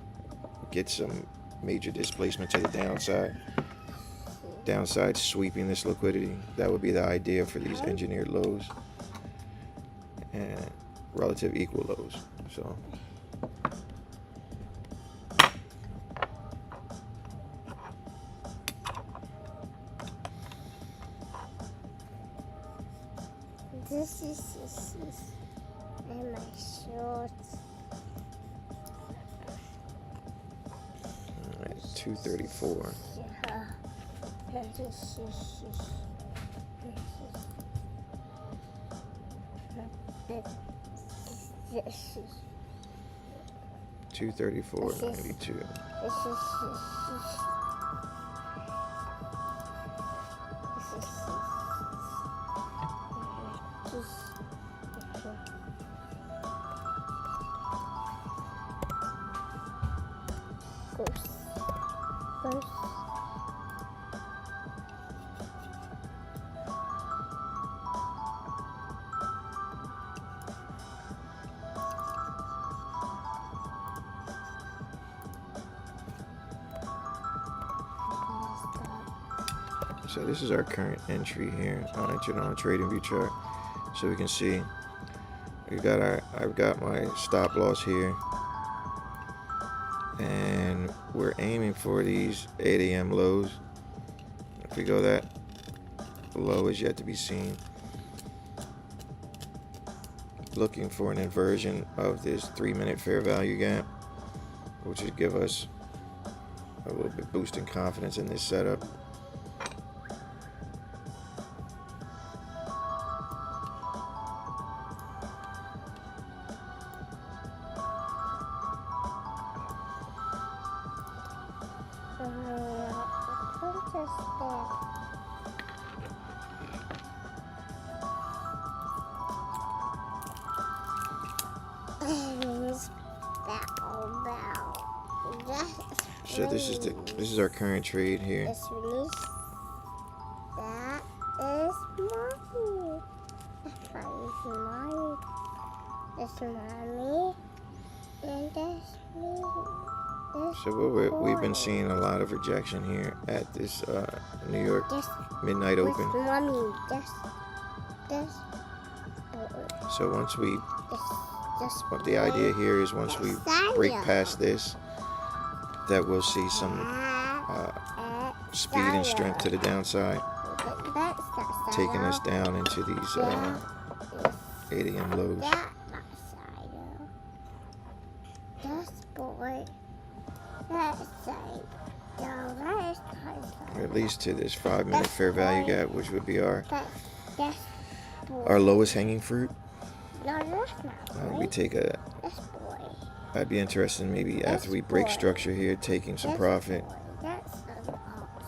get some major displacement to the downside sweeping this liquidity, that would be the idea for these engineered lows and relative equal lows. So This is and my shorts. all right, 234. This is 234.92. So this is our current entry here. I entered on a trading view chart, so we can see I've got my stop loss here, and we're aiming for these 8 a.m. lows. If we go that low is yet to be seen. Looking for an inversion of this 3-minute fair value gap, which would give us a little bit boost in confidence in this setup. So this is our current trade here. That is mommy. That's mommy. And that's me. So we've been seeing a lot of rejection here at this New York midnight open. Mommy. So once we, what the idea here is, once we break past this, that we'll see some speed and strength to the downside, taking us down into these 8 a.m. lows. Or at least to this 5-minute fair value gap, which would be our lowest hanging fruit. We take a. I'd be interested in maybe after we break structure here, taking some profit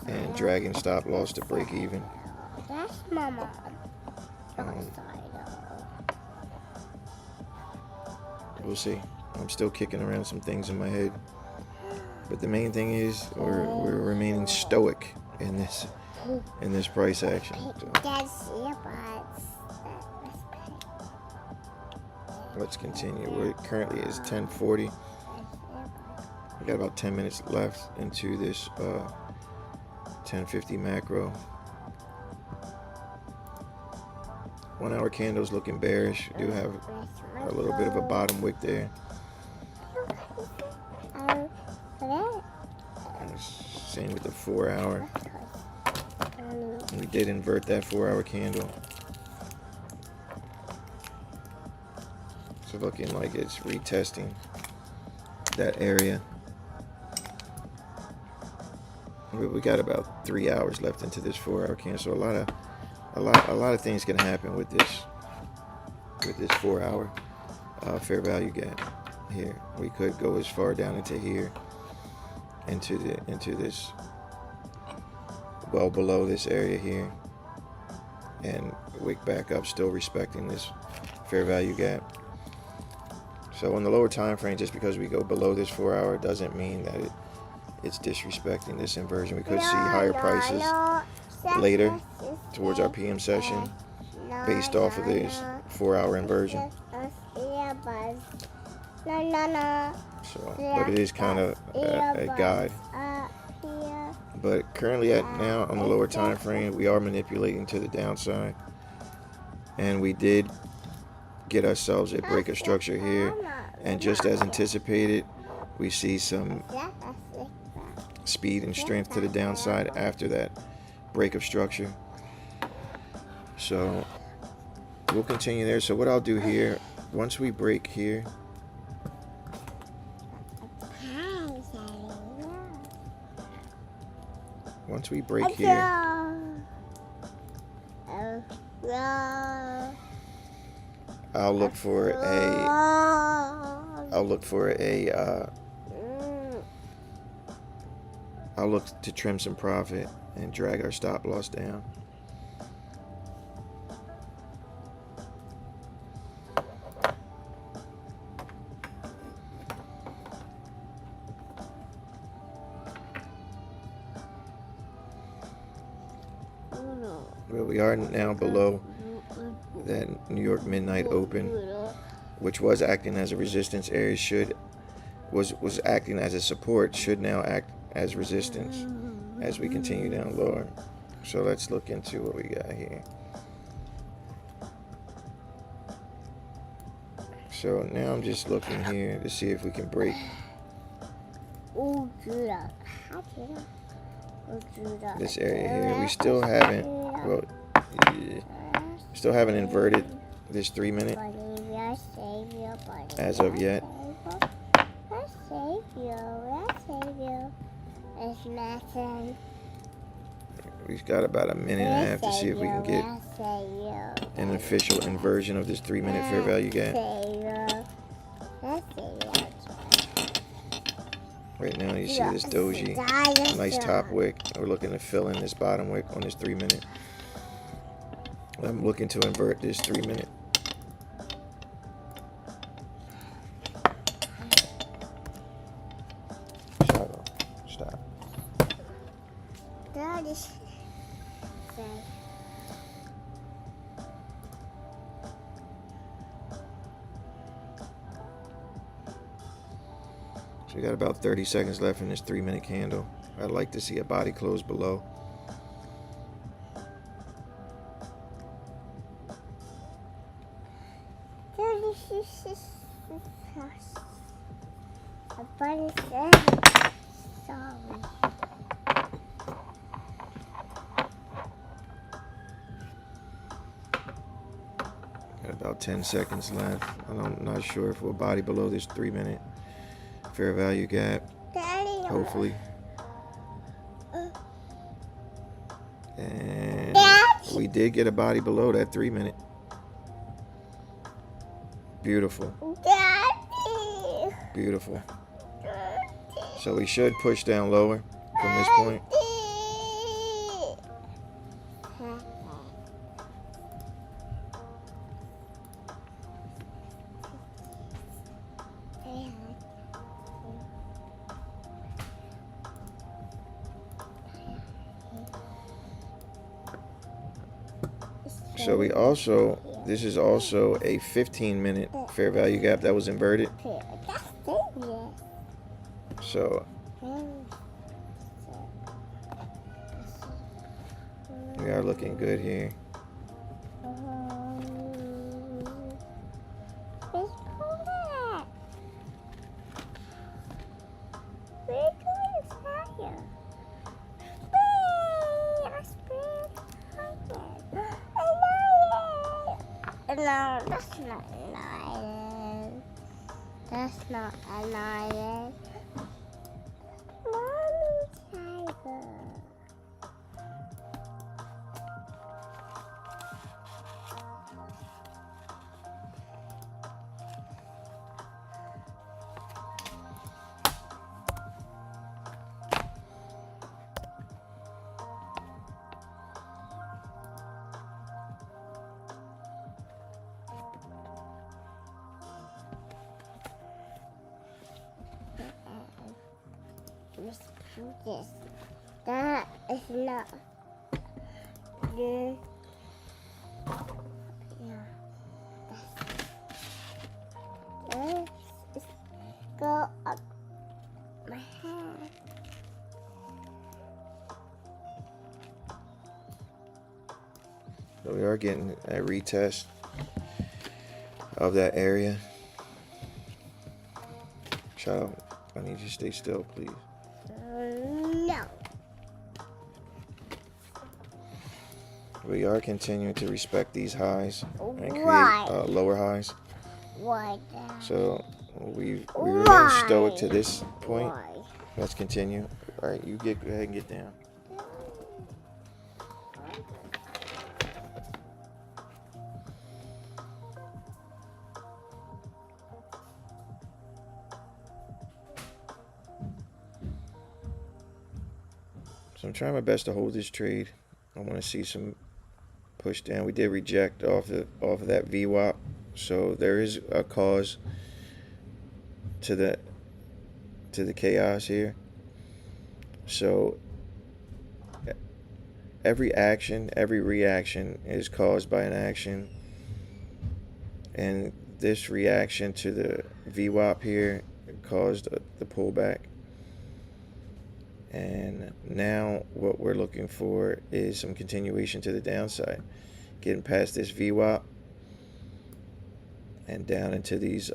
and dragging stop loss to break even. That's my mom. We'll see. I'm still kicking around some things in my head. But the main thing is we're remaining stoic in this price action. So That's earbuds. let's continue. We're currently is 10:40. We got about 10 minutes left into this 1050 macro. 1 hour candles looking bearish. We do have a little bit of a bottom wick there. Same with the 4 hour. We did invert that 4 hour candle. So looking like it's retesting that area. We got about 3 hours left into this 4 hour candle. So a lot of things can happen with this 4 hour fair value gap here. We could go as far down into here, into this, well below this area here, and wick back up, still respecting this fair value gap. So on the lower time frame, just because we go below this 4 hour doesn't mean that it's disrespecting this inversion. We could see higher prices later towards our PM session based off of this 4 hour inversion. So, but it is kind of a guide. But currently now on the lower time frame, we are manipulating to the downside, and we did get ourselves a break of structure here, and just as anticipated, we see some speed and strength to the downside after that break of structure. So we'll continue there. So what I'll do here, once we break here, I'll look to trim some profit and drag our stop loss down. Well, we are now below that New York midnight open, which was acting as a resistance area, was acting as a support, should now act as resistance as we continue down lower. So let's look into what we got here. So now I'm just looking here to see if we can break this area here. We still haven't, still haven't inverted this 3 minute as of yet. We've got about a minute and a half to see if we can get an official inversion of this 3 minute fair value gap. Right now you see this doji, nice top wick. We're looking to fill in this bottom wick on this 3 minute. I'm looking to invert this 3 minute. Stop. So we got about 30 seconds left in this 3 minute candle. I'd like to see a body close below. Got about 10 seconds left. I'm not sure if we'll body below this 3 minute fair value gap. Hopefully. And we did get a body below that 3 minute. Beautiful. Beautiful. So we should push down lower from this point. So we also, this is also a 15-minute fair value gap that was inverted. That's dangerous. So we are looking good here. Where's Paulette? We're going fire. Wait, I sprayed fire. No, that's not an island. That's not an island. Mommy tiger. Let's do this. That is not the. Yeah. This is go up my head. So we are getting a retest of that area. Child, I need you to stay still, please. No. We are continuing to respect these highs and create Why? lower highs. Why? So we remain Why? stoic to this point. Why? Let's continue. All right, you go ahead and get down. So I'm trying my best to hold this trade. I want to see some push down. We did reject off of that VWAP, so there is a cause to the chaos here. So every action, every reaction is caused by an action, and this reaction to the VWAP here caused the pullback. And now what we're looking for is some continuation to the downside, getting past this VWAP and down into these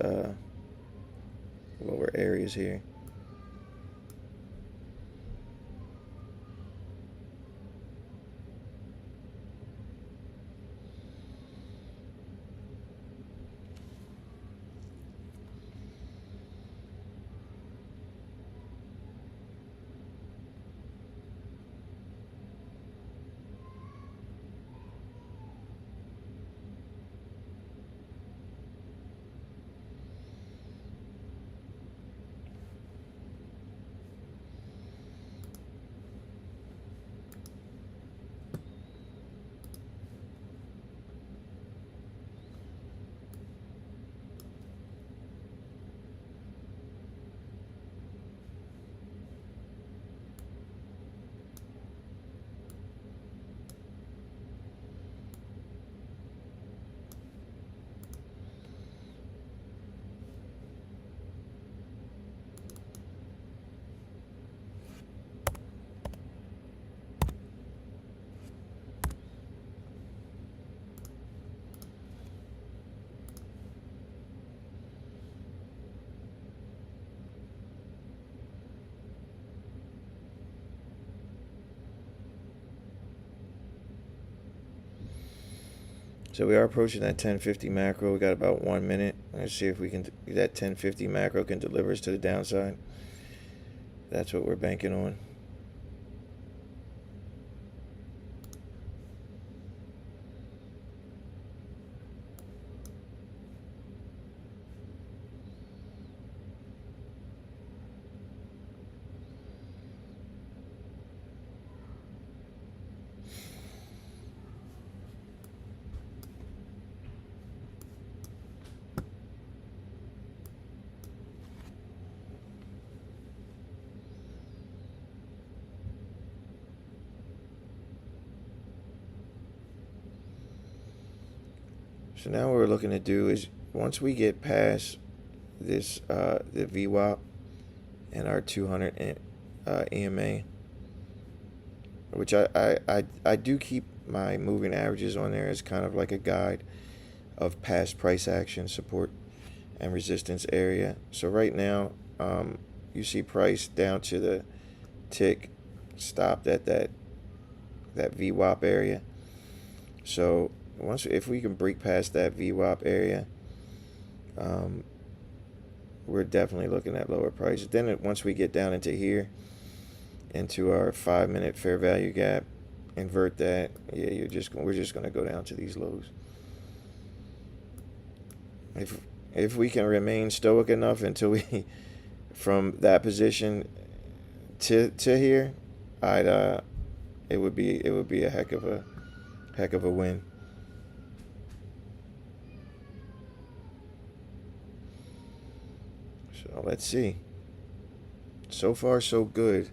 lower areas here. So we are approaching that 1050 macro. We got about 1 minute. Let's see if we can that 1050 macro can deliver us to the downside. That's what we're banking on. So now what we're looking to do is, once we get past this the VWAP and our 200 EMA, which I do keep my moving averages on there as kind of like a guide of past price action, support and resistance area. So right now, you see price down to the tick stopped at that VWAP area. So if we can break past that VWAP area, we're definitely looking at lower prices. Then once we get down into here, into our 5-minute fair value gap, invert that, yeah, we're just going to go down to these lows. If we can remain stoic enough until we from that position to here, it would be a heck of a win. So let's see. So far so good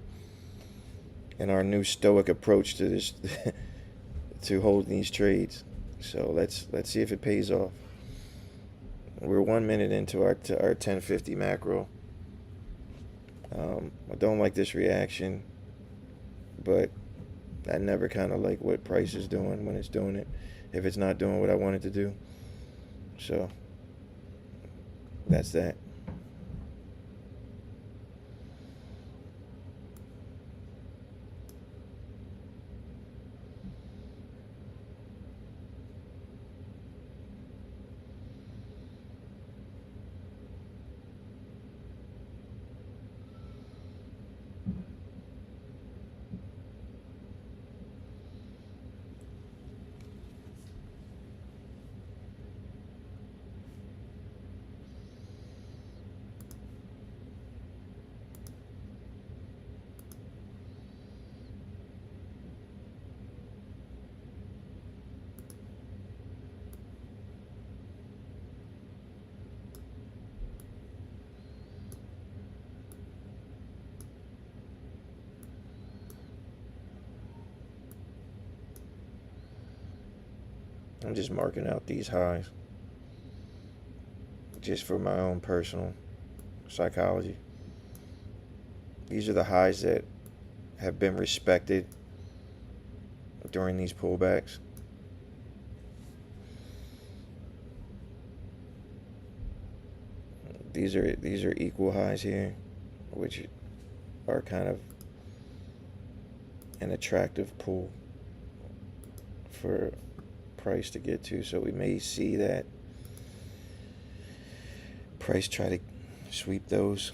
in our new stoic approach to this to holding these trades. So let's see if it pays off. We're 1 minute into our 1050 macro. I don't like this reaction, but I never kind of like what price is doing when it's doing it, if it's not doing what I want it to do. So that's that. I'm just marking out these highs just for my own personal psychology. These are the highs that have been respected during these pullbacks. These are equal highs here, which are kind of an attractive pull for price to get to. So we may see that price try to sweep those.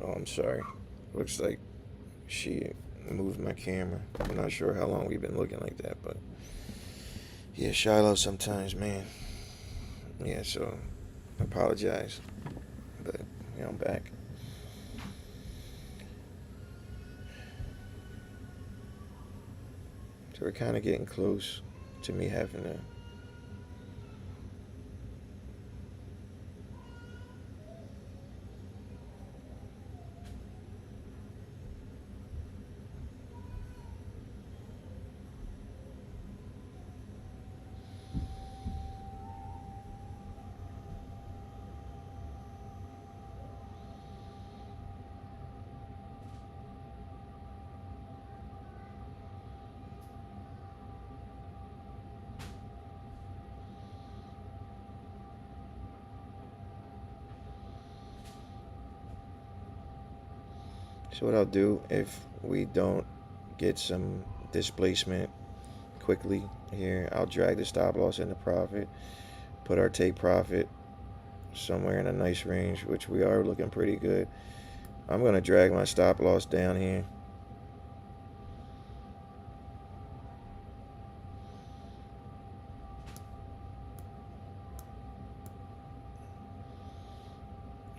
Oh, I'm sorry. Looks like she moved my camera. I'm not sure how long we've been looking like that, but yeah, Shiloh sometimes, man. Yeah, so I apologize, but yeah, I'm back. So we're kind of getting close to me having to So what I'll do, if we don't get some displacement quickly here, I'll drag the stop loss into profit, put our take profit somewhere in a nice range, which we are looking pretty good. I'm going to drag my stop loss down here.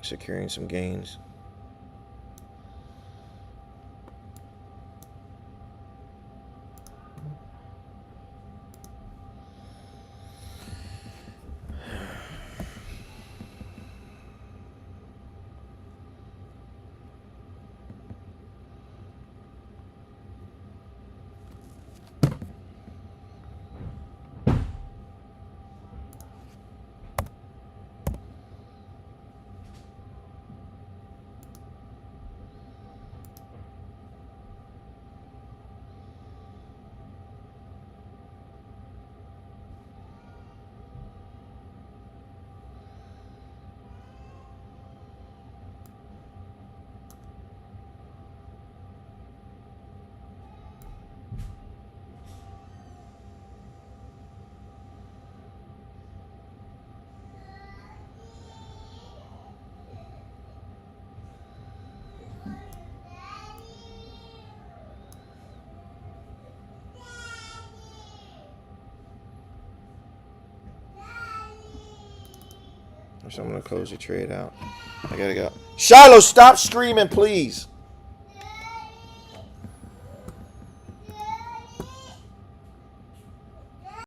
Securing some gains. So I'm going to close the trade out. I got to go. Shiloh, stop screaming, please.